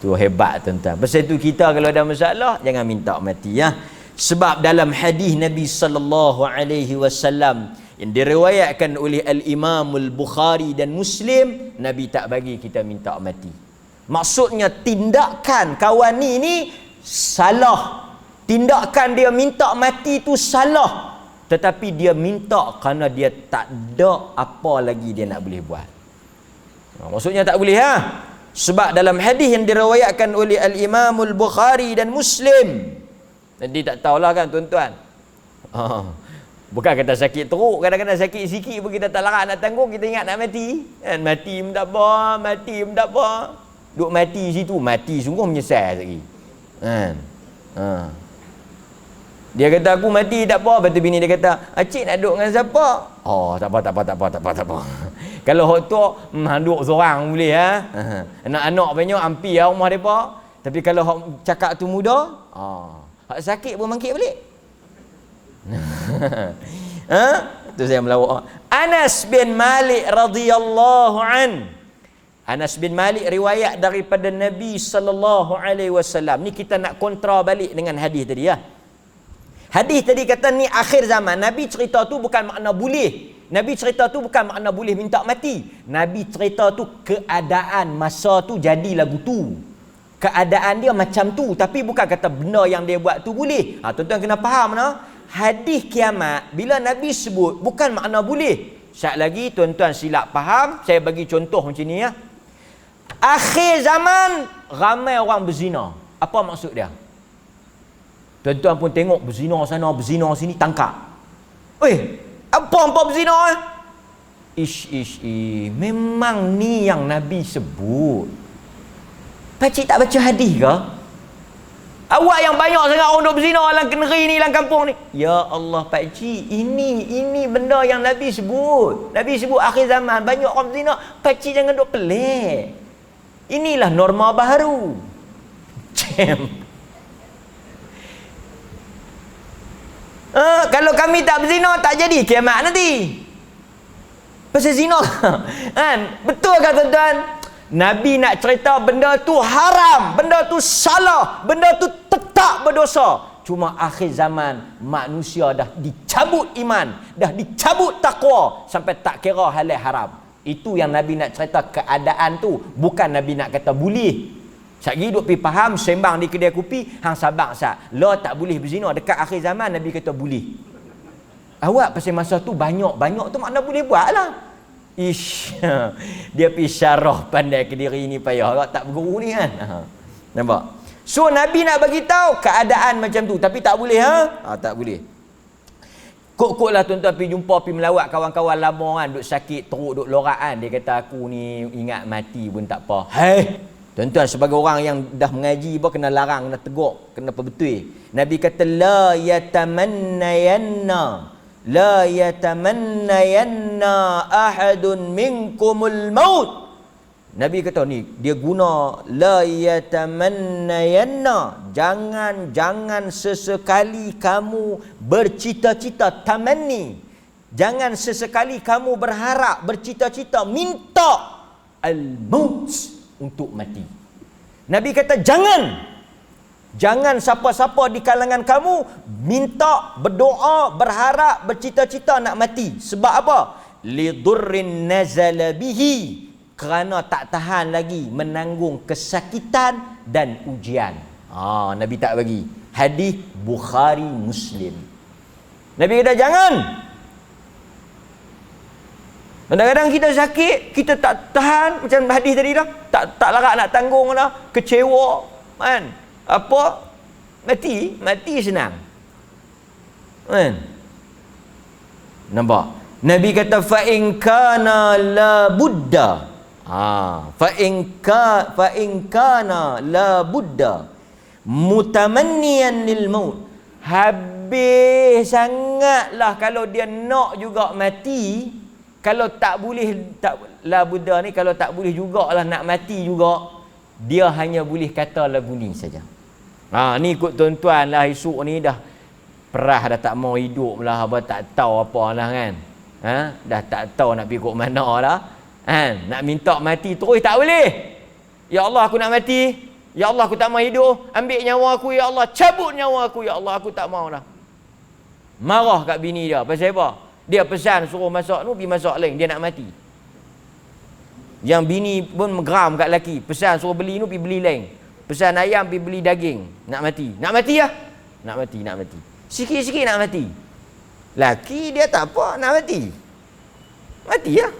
Tu hebat, tuan-tuan. Pasal tu kita kalau ada masalah jangan minta mati ya. Sebab dalam hadis Nabi sallallahu alaihi wasallam yang diriwayatkan oleh Al-Imam Al-Bukhari dan Muslim, Nabi tak bagi kita minta mati. Maksudnya tindakan kawan ni salah. Tindakan dia minta mati tu salah. tetapi dia minta kerana dia tak ada apa lagi dia nak boleh buat. Maksudnya tak boleh sebab dalam hadis yang diriwayatkan oleh Al-Imam Al-Bukhari dan Muslim, nanti tak tahulah kan tuan-tuan, bukan kata sakit teruk, kadang-kadang sakit sikit pun kita tak larat nak tanggung, kita ingat nak mati kan, mati pun tak apa, mati pun tak apa, duk mati situ, mati sungguh menyesal lagi kan. Dia kata aku mati tak apa, lepas tu bini dia kata acik nak duduk dengan siapa? Oh tak apa. Kalau hok tu duduk seorang boleh anak-anak banyak ampi rumah depa, tapi kalau hok cakap tu muda, hak sakit pun mangkit balik. Tu saya melawak. Anas bin Malik radhiyallahu an. Anas bin Malik riwayat daripada Nabi sallallahu alaihi wasallam. Ni kita nak kontra balik dengan hadis tadi Hadis tadi kata ni akhir zaman. Nabi cerita tu bukan makna boleh. Nabi cerita tu bukan makna boleh minta mati. Nabi cerita tu keadaan masa tu jadi lagu tu. Keadaan dia macam tu, tapi bukan kata benda yang dia buat tu boleh. Tuan-tuan kena faham hadis kiamat bila Nabi sebut bukan makna boleh. Sekejap lagi tuan-tuan silap faham, saya bagi contoh macam ni Akhir zaman ramai orang berzina. Apa maksud dia? Tuan-tuan pun tengok berzina sana, berzina sini, tangkap. Apa berzina memang ni yang Nabi sebut. Pakcik tak baca hadis ke? Awak yang banyak sangat orang duk berzina dalam negeri ni, dalam kampung ni. Ya Allah pakcik, ini benda yang Nabi sebut. Nabi sebut akhir zaman banyak orang berzina. Pakcik jangan duk pelik. Inilah norma baru. Kalau kami tak berzina, tak jadi kiamat nanti. Pasal zina kan? Betul kan tuan-tuan? Nabi nak cerita benda tu haram, benda tu salah, benda tu tetap berdosa. Cuma akhir zaman manusia dah dicabut iman, dah dicabut takwa, sampai tak kira halal haram. Itu yang Nabi nak cerita keadaan tu. Bukan Nabi nak kata boleh. Sagi duk pergi faham sembang di kedai kopi, hang sabar lo tak boleh berzina. Dekat akhir zaman Nabi kata boleh. Awak pasal masa tu banyak tu makna boleh buat lah. Dia pergi syarah pandai ke diri ni payah awak tak berguru ni kan. Nampak? So Nabi nak bagi tahu keadaan macam tu, tapi tak boleh tak boleh. Kok lah tuan-tuan pergi jumpa, pergi melawat kawan-kawan lama kan, duk sakit teruk, duk lorak kan, dia kata aku ni ingat mati pun tak apa. Tuan-tuan, sebagai orang yang dah mengaji pun kena larang, kena tegur, kena perbetul. Nabi kata la yatamannayanna ahadun minkumul maut. Nabi kata ni, dia guna la yatamannayanna, jangan sesekali kamu bercita-cita, tamanni. Jangan sesekali kamu berharap, bercita-cita, minta al-maut, untuk mati. Nabi kata jangan siapa-siapa di kalangan kamu minta, berdoa, berharap, bercita-cita nak mati. Sebab apa? Lidurrin nazala bihi, kerana tak tahan lagi menanggung kesakitan dan ujian. Nabi tak bagi. Hadis Bukhari Muslim. Nabi kata jangan. Kadang-kadang kita sakit, kita tak tahan, macam hadis tadi dah, tak larat nak tanggung dah, kecewa kan. Apa? Mati senang. Kan? Nampak? Nabi kata fa in kana la budda. Fa in kana la budda mutamanniyan lil maut. Habis sangatlah kalau dia nak juga mati. Kalau tak boleh, la Buddha ni kalau tak boleh jugalah nak mati juga, dia hanya boleh kata lagu ni saja. Ni ikut tuan-tuan lah, esok ni dah perah, dah tak mau hidup lah, tak tahu apa lah kan. Dah tak tahu nak pergi kok mana lah kan. Nak minta mati terus tak boleh. Ya Allah aku nak mati, ya Allah aku tak mau hidup, ambil nyawa aku ya Allah, cabut nyawa aku ya Allah, aku tak mau dah. Marah kat bini dia, pasal apa? Dia pesan suruh masak tu, pergi masak lain, dia nak mati. Yang bini pun geram kat lelaki, pesan suruh beli tu, pergi beli lain. Pesan ayam, pergi beli daging. Nak mati lah. Nak mati. Sikit-sikit nak mati. Laki dia tak apa, nak mati. Mati lah.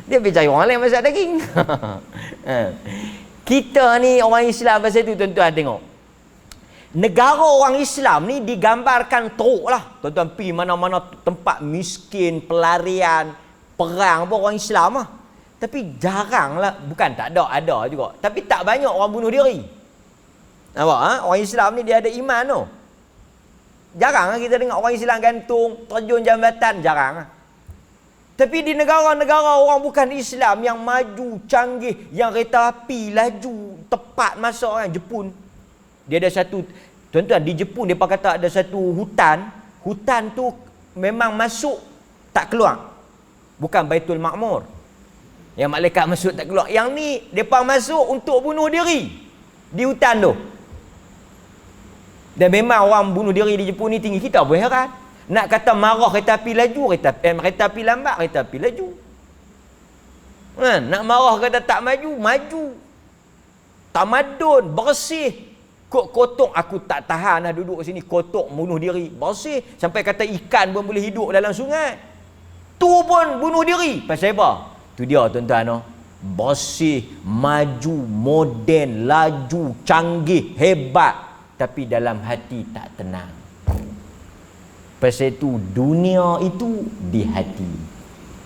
Dia pergi cari orang lain masak daging. Kita ni orang Islam pasal tu tuan-tuan tengok. Negara orang Islam ni digambarkan teruk lah. Tuan-tuan pergi mana-mana tempat miskin, pelarian, perang pun orang Islam lah. Tapi jarang lah. Bukan tak ada, ada juga. Tapi tak banyak orang bunuh diri. Nampak? Ha? Orang Islam ni dia ada iman tu. Jarang lah kita dengar orang Islam gantung, terjun jambatan. Jarang lah. Tapi di negara-negara orang bukan Islam yang maju, canggih, yang kereta api laju tepat masa kan, Jepun. Dia ada satu, tuan-tuan, di Jepun dia kata ada satu hutan. Hutan tu memang masuk tak keluar. Bukan Baitul Ma'mur. Yang malaikat masuk tak keluar. Yang ni depa masuk untuk bunuh diri di hutan tu. Dan memang orang bunuh diri di Jepun ni tinggi. Kita pun heran. Nak kata marah kereta api laju, kereta api lambat, kereta api laju. Nak marah kata tak maju, maju. Tamadun, bersih. Kok kotok, aku tak tahan lah duduk sini, kotok, bunuh diri. Bersih. Sampai kata ikan pun boleh hidup dalam sungai. Tu pun bunuh diri. Pasal apa? Tu dia tuan-tuan. No? Bersih, maju, moden, laju, canggih, hebat. Tapi dalam hati tak tenang. Pasal itu dunia itu di hati.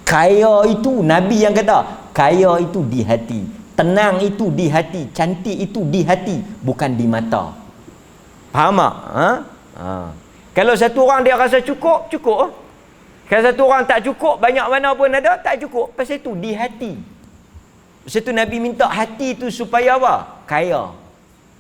Kaya itu, Nabi yang kata, kaya itu di hati. Tenang itu di hati. Cantik itu di hati, bukan di mata. Faham tak? Ha? Ha. Kalau satu orang dia rasa cukup, cukup. Kalau satu orang tak cukup, banyak mana pun ada, tak cukup. Pasal itu di hati. Pasal itu Nabi minta hati itu supaya apa? Kaya.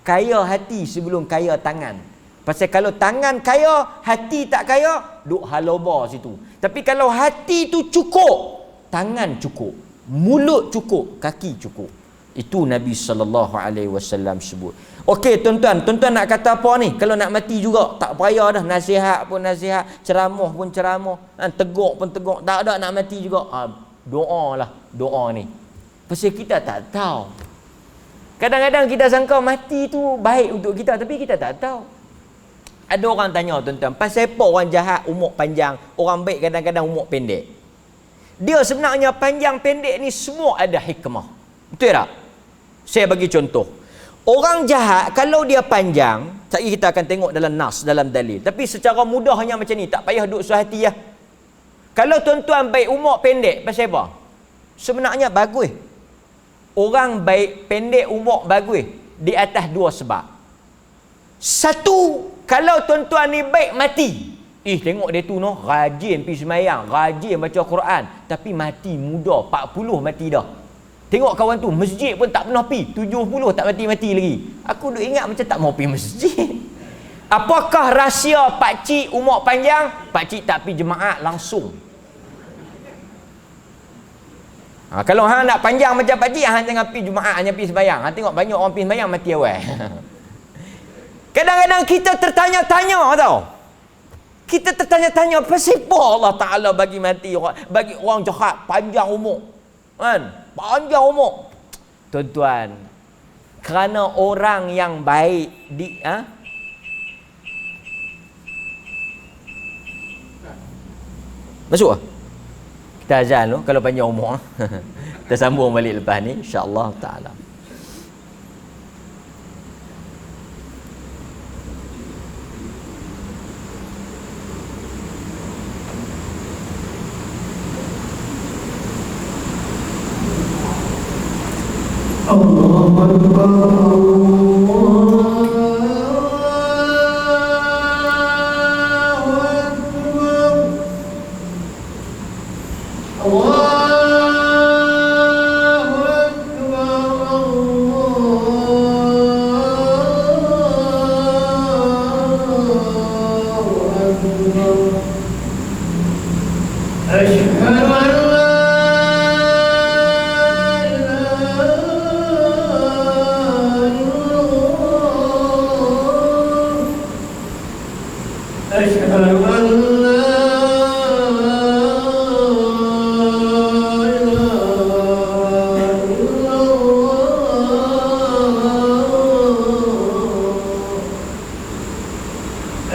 Kaya hati sebelum kaya tangan. Pasal kalau tangan kaya, hati tak kaya, duk haloba situ. Tapi kalau hati tu cukup, tangan cukup, mulut cukup, kaki cukup. Itu Nabi SAW sebut. Okey tuan-tuan, tuan-tuan nak kata apa ni? Kalau nak mati juga, tak payah dah. Nasihat pun nasihat, ceramah pun ceramah, tegur pun tegur. Tak ada nak mati juga. Doa lah, doa ni. Pasal kita tak tahu. Kadang-kadang kita sangka mati tu baik untuk kita, tapi kita tak tahu. Ada orang tanya tuan-tuan, pasal apa orang jahat umur panjang, orang baik kadang-kadang umur pendek? Dia sebenarnya panjang pendek ni semua ada hikmah. Betul tak? Saya bagi contoh. Orang jahat kalau dia panjang, sekali kita akan tengok dalam nas, dalam dalil. Tapi secara mudahnya macam ni, tak payah duduk suhati lah. Kalau tuan-tuan baik umur pendek, pasal apa? Sebenarnya bagus. Orang baik pendek umur bagus di atas dua sebab. Satu, kalau tuan-tuan ni baik mati. Tengok dia tu noh, rajin pergi semayang, rajin baca Quran, tapi mati muda, 40 mati dah. Tengok kawan tu, masjid pun tak pernah pergi, 70 tak mati-mati lagi. Aku duk ingat macam tak mau pergi masjid. Apakah rahsia pakcik umur panjang? Pakcik tak pergi jemaah langsung. Kalau hang nak panjang macam pakcik, hang jangan pergi jemaah, hanya pergi sembahyang. Hang tengok banyak orang pergi sembahyang mati awal. Kadang-kadang kita tertanya-tanya tau. Kita tertanya-tanya, pasal apa Allah Ta'ala bagi mati, bagi orang jahat panjang umur. Kan? Panjang umur. Tuan-tuan, kerana orang yang baik masuk lah? Kita azan tu kalau panjang umur. Kita sambung balik lepas ni insya-Allah Ta'ala. Allahu Akbar,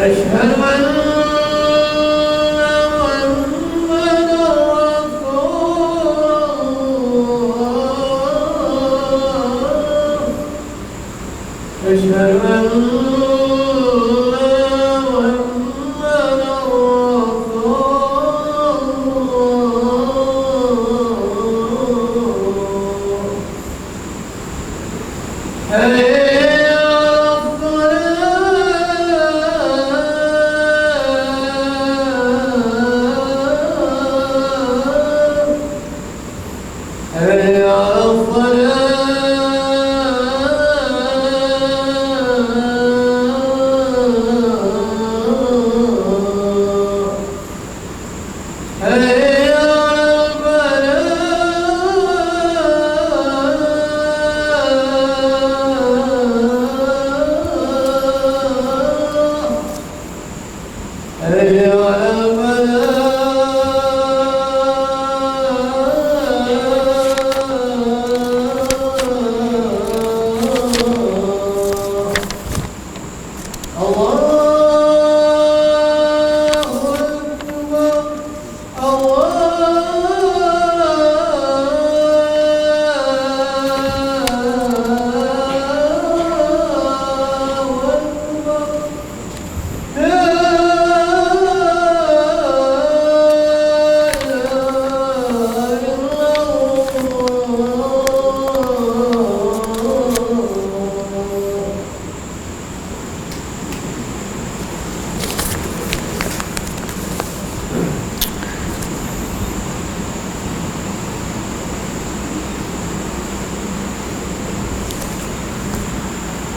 أشهد أن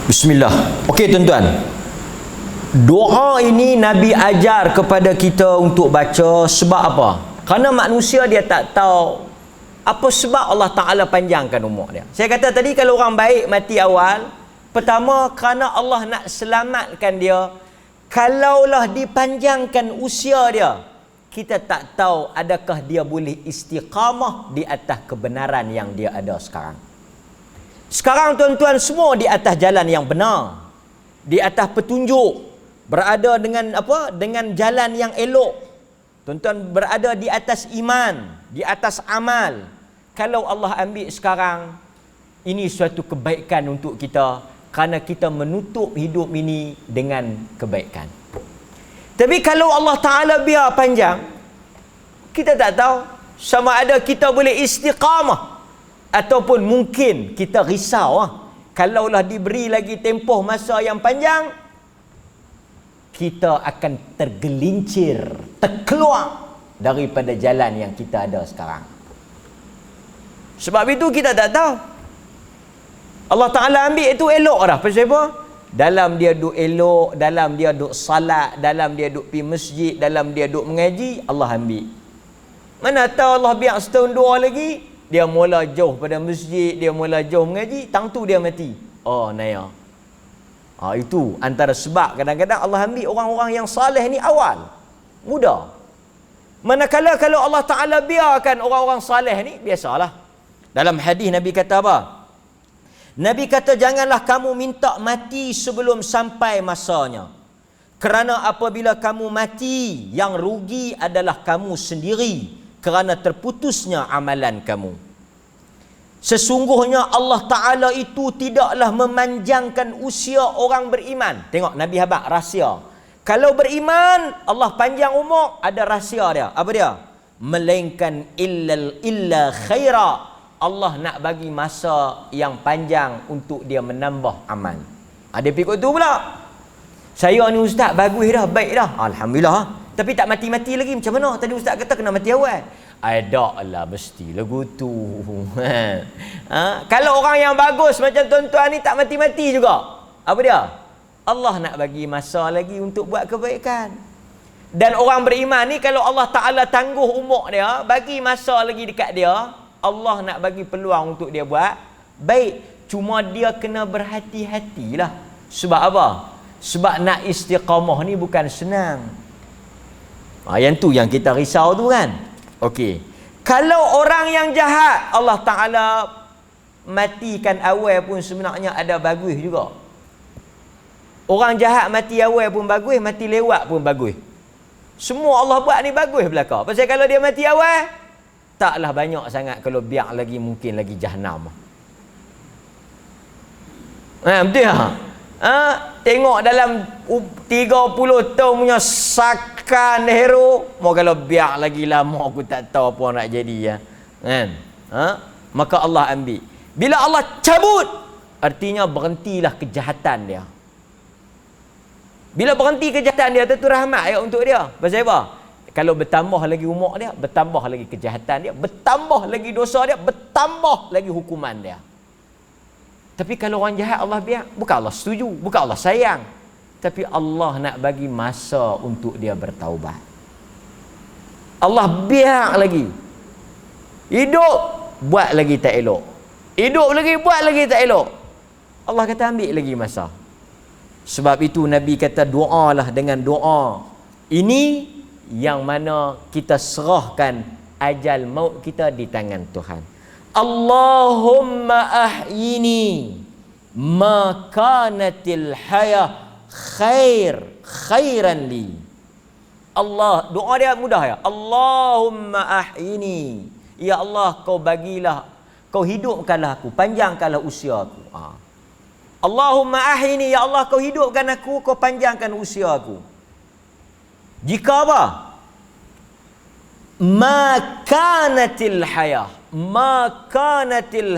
Bismillah. Okey tuan-tuan, doa ini Nabi ajar kepada kita untuk baca. Sebab apa? Kerana manusia dia tak tahu apa sebab Allah Ta'ala panjangkan umur dia. Saya kata tadi, kalau orang baik mati awal, pertama kerana Allah nak selamatkan dia. Kalaulah dipanjangkan usia dia, kita tak tahu adakah dia boleh istiqamah di atas kebenaran yang dia ada sekarang. Sekarang tuan-tuan semua di atas jalan yang benar, di atas petunjuk, berada dengan apa? Dengan jalan yang elok. Tuan-tuan berada di atas iman, di atas amal. Kalau Allah ambil sekarang, ini suatu kebaikan untuk kita, kerana kita menutup hidup ini dengan kebaikan. Tapi kalau Allah Ta'ala biar panjang, kita tak tahu sama ada kita boleh istiqamah, ataupun mungkin kita risau kalaulah diberi lagi tempoh masa yang panjang, kita akan tergelincir, terkeluar daripada jalan yang kita ada sekarang. Sebab itu kita tak tahu. Allah Ta'ala ambil itu elok dah. Pasal apa? Dalam dia duk elok, dalam dia duk salat, dalam dia duk pergi masjid, dalam dia duk mengaji, Allah ambil. Mana tahu Allah biar setahun dua lagi, dia mula jauh pada masjid, dia mula jauh mengaji, tang tu dia mati. Oh, naya. Itu antara sebab kadang-kadang Allah ambil orang-orang yang saleh ni awal, muda. Manakala kalau Allah Ta'ala biarkan orang-orang saleh ni, biasalah. Dalam hadis Nabi kata apa? Nabi kata, janganlah kamu minta mati sebelum sampai masanya. Kerana apabila kamu mati, yang rugi adalah kamu sendiri, kerana terputusnya amalan kamu. Sesungguhnya Allah Ta'ala itu tidaklah memanjangkan usia orang beriman. Tengok Nabi habaq rahsia. Kalau beriman, Allah panjang umur, ada rahsia dia. Apa dia? Melainkan illa khaira. Allah nak bagi masa yang panjang untuk dia menambah amal. Dia pikir tu pula. Saya ni ustaz bagus dah, baik dah. Alhamdulillah. Tapi tak mati-mati lagi. Macam mana? Tadi ustaz kata kena mati awal. Taklah mesti lagu tu. Kalau orang yang bagus macam tuan-tuan ni tak mati-mati juga. Apa dia? Allah nak bagi masa lagi untuk buat kebaikan. Dan orang beriman ni, kalau Allah Ta'ala tangguh umur dia, bagi masa lagi dekat dia, Allah nak bagi peluang untuk dia buat baik. Cuma dia kena berhati-hatilah. Sebab apa? Sebab nak istiqamah ni bukan senang. Yang tu yang kita risau tu kan. Okey. Kalau orang yang jahat, Allah Ta'ala matikan awal pun sebenarnya ada bagus juga. Orang jahat mati awal pun bagus, mati lewat pun bagus. Semua Allah buat ni bagus belaka. Pasal kalau dia mati awal, taklah banyak sangat. Kalau biar lagi, mungkin lagi jahanam. Betul tak? Tengok dalam 30 tahun punya sakan hero, mau kalau biar lagi lama aku tak tahu apa nak jadi ya. Kan? Maka Allah ambil. Bila Allah cabut, artinya berhentilah kejahatan dia. Bila berhenti kejahatan dia, tentu rahmat ya untuk dia. Pasal apa? Kalau bertambah lagi umur dia, bertambah lagi kejahatan dia, bertambah lagi dosa dia, bertambah lagi hukuman dia. Tapi kalau orang jahat Allah biar, bukan Allah setuju, bukan Allah sayang, tapi Allah nak bagi masa untuk dia bertaubat. Allah biar lagi. Hidup, buat lagi tak elok. Hidup lagi, buat lagi tak elok. Allah kata ambil lagi masa. Sebab itu Nabi kata doalah dengan doa ini yang mana kita serahkan ajal maut kita di tangan Tuhan. Allahumma ahyini ma kanatil hayah khairan li. Allah, doa dia mudah ya. Allahumma ahyini, ya Allah, kau bagilah, kau hidupkanlah aku, panjangkanlah usia aku. Allahumma ahyini, ya Allah, kau hidupkan aku, kau panjangkan usia aku. Jika apa? Ma kanatil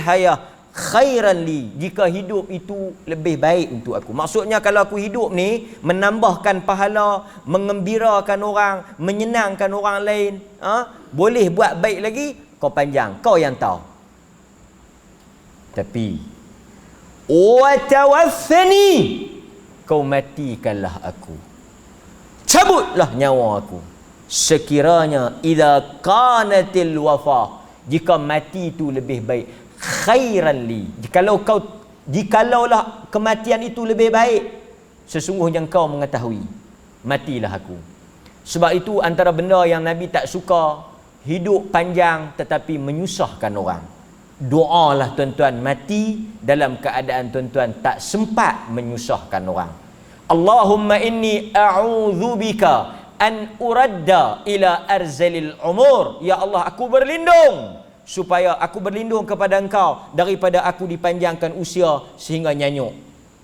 hayah khairan li, jika hidup itu lebih baik untuk aku. Maksudnya kalau aku hidup ni menambahkan pahala, mengembirakan orang, menyenangkan orang lain, boleh buat baik lagi, kau panjang, kau yang tahu. Tapi wa tawaffani, kau matikanlah aku, cabutlah nyawa aku. Sekiranya idza qanatil wafa, jika mati itu lebih baik, khairan li, jikalaulah kematian itu lebih baik, sesungguhnya engkau mengetahui, matilah aku. Sebab itu antara benda yang Nabi tak suka, hidup panjang tetapi menyusahkan orang. Doalah tuan-tuan mati dalam keadaan tuan-tuan tak sempat menyusahkan orang. Allahumma inni a'udzubika an uradda ila arzalil umur. Ya Allah, aku berlindung, supaya aku berlindung kepada engkau daripada aku dipanjangkan usia sehingga nyanyuk.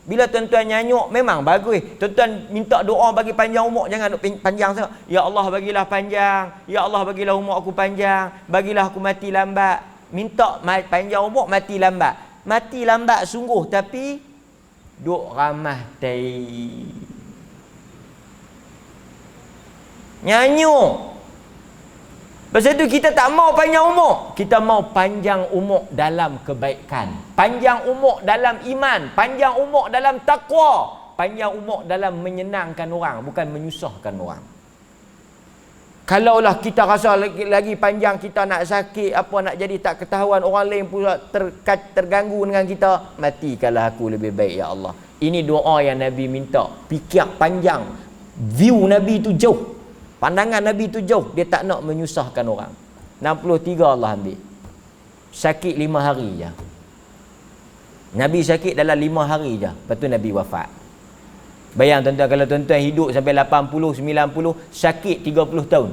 Bila tuan-tuan nyanyuk memang bagus. Tuan-tuan minta doa bagi panjang umur, jangan duk panjang saja. Ya Allah, bagilah panjang. Ya Allah, bagilah umur aku panjang. Bagilah aku mati lambat. Minta panjang umur, mati lambat. Mati lambat sungguh, tapi duk ramah tai. Nyanyuk. Pasal itu kita tak mau panjang umur. Kita mau panjang umur dalam kebaikan, panjang umur dalam iman, panjang umur dalam takwa, panjang umur dalam menyenangkan orang, bukan menyusahkan orang. Kalaulah kita rasa lagi panjang, kita nak sakit, apa nak jadi tak ketahuan, orang lain pula terganggu dengan kita, matikanlah aku lebih baik, ya Allah. Ini doa yang Nabi minta. Fikir panjang, view Nabi itu jauh, pandangan Nabi itu jauh. Dia tak nak menyusahkan orang. 63 Allah ambil. Sakit 5 hari je. Nabi sakit dalam 5 hari je, lepas tu Nabi wafat. Bayang tuan-tuan, kalau tuan-tuan hidup sampai 80, 90, sakit 30 tahun.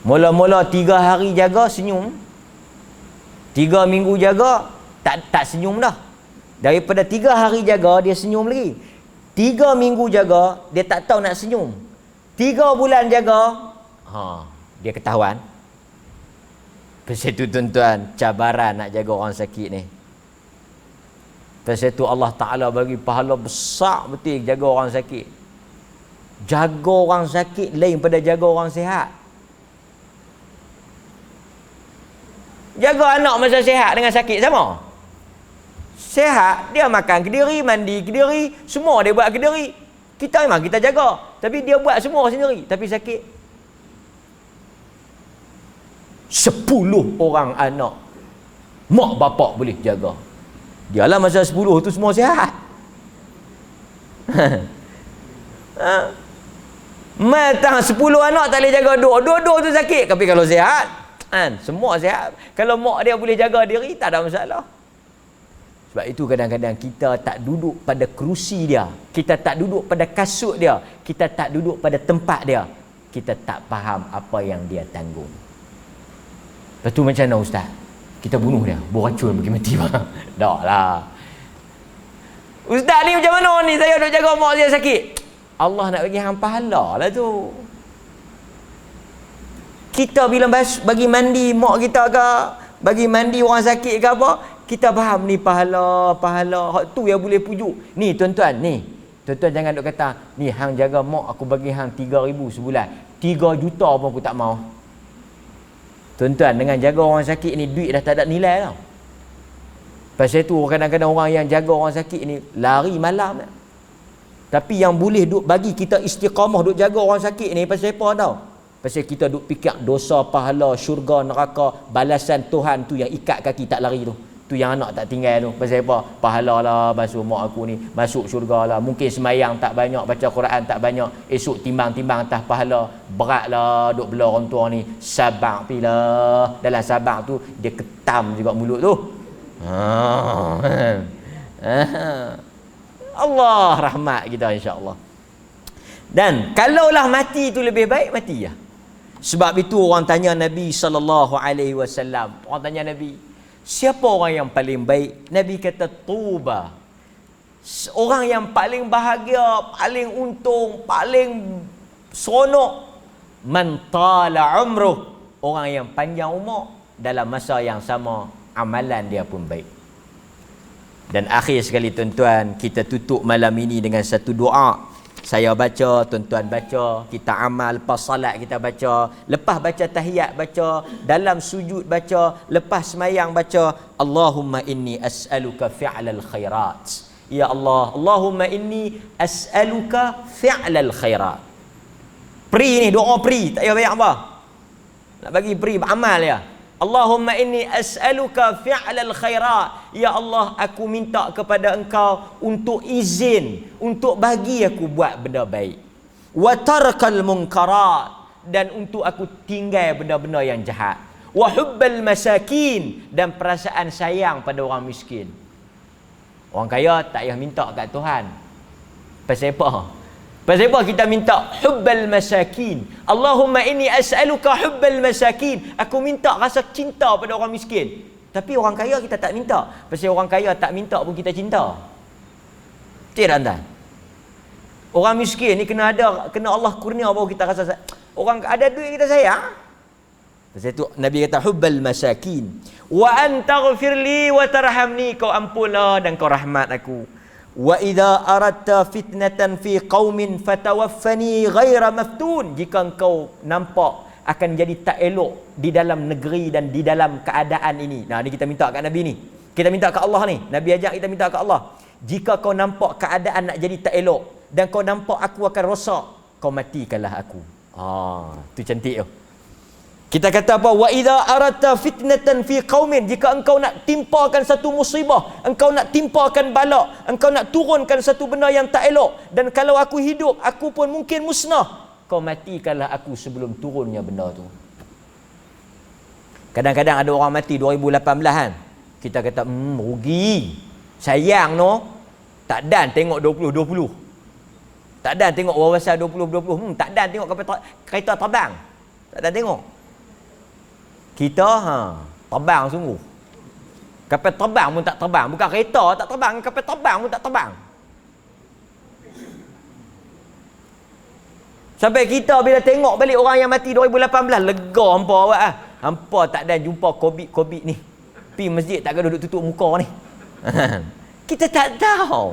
Mula-mula 3 hari jaga senyum, 3 minggu jaga tak senyum dah. Daripada 3 hari jaga dia senyum lagi, 3 minggu jaga dia tak tahu nak senyum, 3 bulan jaga dia ketahuan. Pasal itu tuan-tuan, cabaran nak jaga orang sakit ni. Pasal itu Allah Ta'ala bagi pahala besar betul jaga orang sakit. Jaga orang sakit lain pada jaga orang sihat. Jaga anak masa sihat dengan sakit sama. Sihat, dia makan kediri, mandi kediri, semua dia buat kediri. Kita memang kita jaga, tapi dia buat semua sendiri. Tapi sakit, 10 orang anak mak bapak boleh jaga. Dialah masa 10 tu semua sihat. Matang 10 anak tak boleh jaga, dua-dua tu sakit. Tapi kalau sihat, semua sihat. Kalau mak dia boleh jaga diri, tak ada masalah. Sebab itu kadang-kadang kita tak duduk pada kerusi dia, kita tak duduk pada kasut dia, kita tak duduk pada tempat dia, kita tak faham apa yang dia tanggung. Lepas tu macam mana Ustaz? Kita bunuh dia, beracun bagi mati bang. Tak lah. Ustaz ni macam mana ni? Saya duk jaga mak saya sakit. Allah nak bagi hang pahala lah tu. Kita bila bagi mandi mak kita ke, bagi mandi orang sakit ke apa, kita faham ni pahala. Hak tu yang boleh pujuk. Ni tuan-tuan, tuan-tuan jangan duk kata, ni hang jaga mak aku bagi hang 3,000 sebulan. 3 juta pun aku tak mau. Tuan-tuan, dengan jaga orang sakit ni duit dah tak ada nilai tau. Pasal itu kadang-kadang orang yang jaga orang sakit ni lari malam. Tapi yang boleh duk bagi kita istiqamah duk jaga orang sakit ni pasal apa tau? Pasal kita duk fikir dosa, pahala, syurga, neraka, balasan Tuhan tu yang ikat kaki tak lari tu. Tu yang anak tak tinggal tu. Pasal apa? Pahala lah basuh mak aku ni, masuk syurga lah. Mungkin semayang tak banyak, baca Quran tak banyak, esok timbang-timbang atas pahala. Berat lah duk bela orang tua ni. Sabar pilah. Dalam sabar tu dia ketam juga mulut tu. Allah rahmat kita insya-Allah. Dan kalaulah mati tu lebih baik, mati ya. Sebab itu orang tanya Nabi sallallahu alaihi wasallam. Orang tanya Nabi, siapa orang yang paling baik? Nabi kata tuba. Orang yang paling bahagia, paling untung, paling seronok, man tala umruh, orang yang panjang umur dalam masa yang sama amalan dia pun baik. Dan akhir sekali tuan-tuan, kita tutup malam ini dengan satu doa. Saya baca, tuan-tuan baca, kita amal, lepas salat kita baca, lepas baca tahiyat baca, dalam sujud baca, lepas semayang baca, Allahumma inni as'aluka fi'lal khairat. Ya Allah, Allahumma inni as'aluka fi'lal khairat. Pri ni, doa pri, tak payah banyak apa. Nak bagi pri, beramal ya. Allahumma inni as'aluka fi'lal khairat. Ya Allah, aku minta kepada engkau untuk izin, untuk bagi aku buat benda baik. Wa tarkal munkarat, dan untuk aku tinggal benda-benda yang jahat. Wa hubbal masakin, dan perasaan sayang pada orang miskin. Orang kaya tak payah minta kat Tuhan. Pasal apa? Pasal apa kita minta hubbal masakin? Allahumma inni as'aluka hubbal masakin. Aku minta rasa cinta pada orang miskin. Tapi orang kaya kita tak minta. Pasal orang kaya tak minta pun kita cinta. Tidak anda. Orang miskin ni kena Allah kurnia baru kita rasa orang ada duit kita sayang. Pasal itu Nabi kata hubbal masakin. Wa antaghfirli wa tarhamni, kau ampunlah dan kau rahmat aku. Wa idza aradta fitnatan fi qaumin fatawaffani ghaira maftun. Jika engkau nampak akan jadi tak elok di dalam negeri dan di dalam keadaan ini. Nah, ni kita minta kat Nabi ni. Kita minta kat Allah ni. Nabi ajak kita minta kat Allah. Jika kau nampak keadaan nak jadi tak elok dan kau nampak aku akan rosak, kau matikanlah aku. Tu cantik tu. Kita kata apa? Wa idza aradta fitnatan fi qaumin, jika engkau nak timpakan satu musibah, engkau nak timpakan bala, engkau nak turunkan satu benda yang tak elok, dan kalau aku hidup, aku pun mungkin musnah, kau matikanlah aku sebelum turunnya benda tu. Kadang-kadang ada orang mati 2018 kan. Kita kata rugi. Sayang no. Tak dan tengok 2020. Tak dan tengok wawasan 2020. Tak dan tengok kereta terbang. Tak dan tengok. Kita terbang sungguh. Kapal terbang pun tak terbang. Bukan kereta tak terbang, kapal terbang pun tak terbang. Sampai kita bila tengok balik orang yang mati 2018, lega hampa awak ah. Hampa tak ada jumpa COVID ni. Pi masjid tak ada duduk tutup muka ni. Kita tak tahu.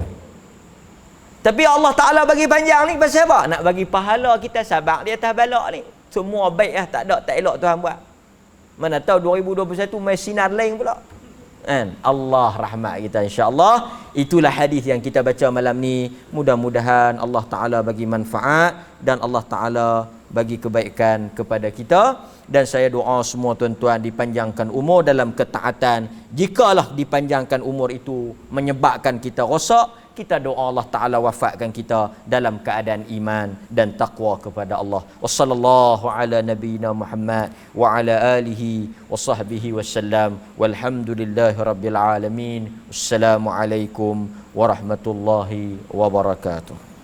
Tapi Allah Ta'ala bagi panjang ni pasal apa? Nak bagi pahala kita sabar di atas balak ni. Semua baik lah, tak ada tak elok Tuhan buat. Mana tahu 2021 mai sinar lain pula. Allah rahmat kita insya-Allah. Itulah hadis yang kita baca malam ni. Mudah-mudahan Allah Ta'ala bagi manfaat dan Allah Ta'ala bagi kebaikan kepada kita. Dan saya doa semua tuan-tuan dipanjangkan umur dalam ketaatan. Jikalah dipanjangkan umur itu menyebabkan kita rosak, kita doa Allah Ta'ala wafatkan kita dalam keadaan iman dan taqwa kepada Allah. Wassallallahu ala nabiyyina Muhammad wa ala alihi wa sahbihi wasallam. Walhamdulillahi rabbil alamin. Wassalamualaikum warahmatullahi wabarakatuh.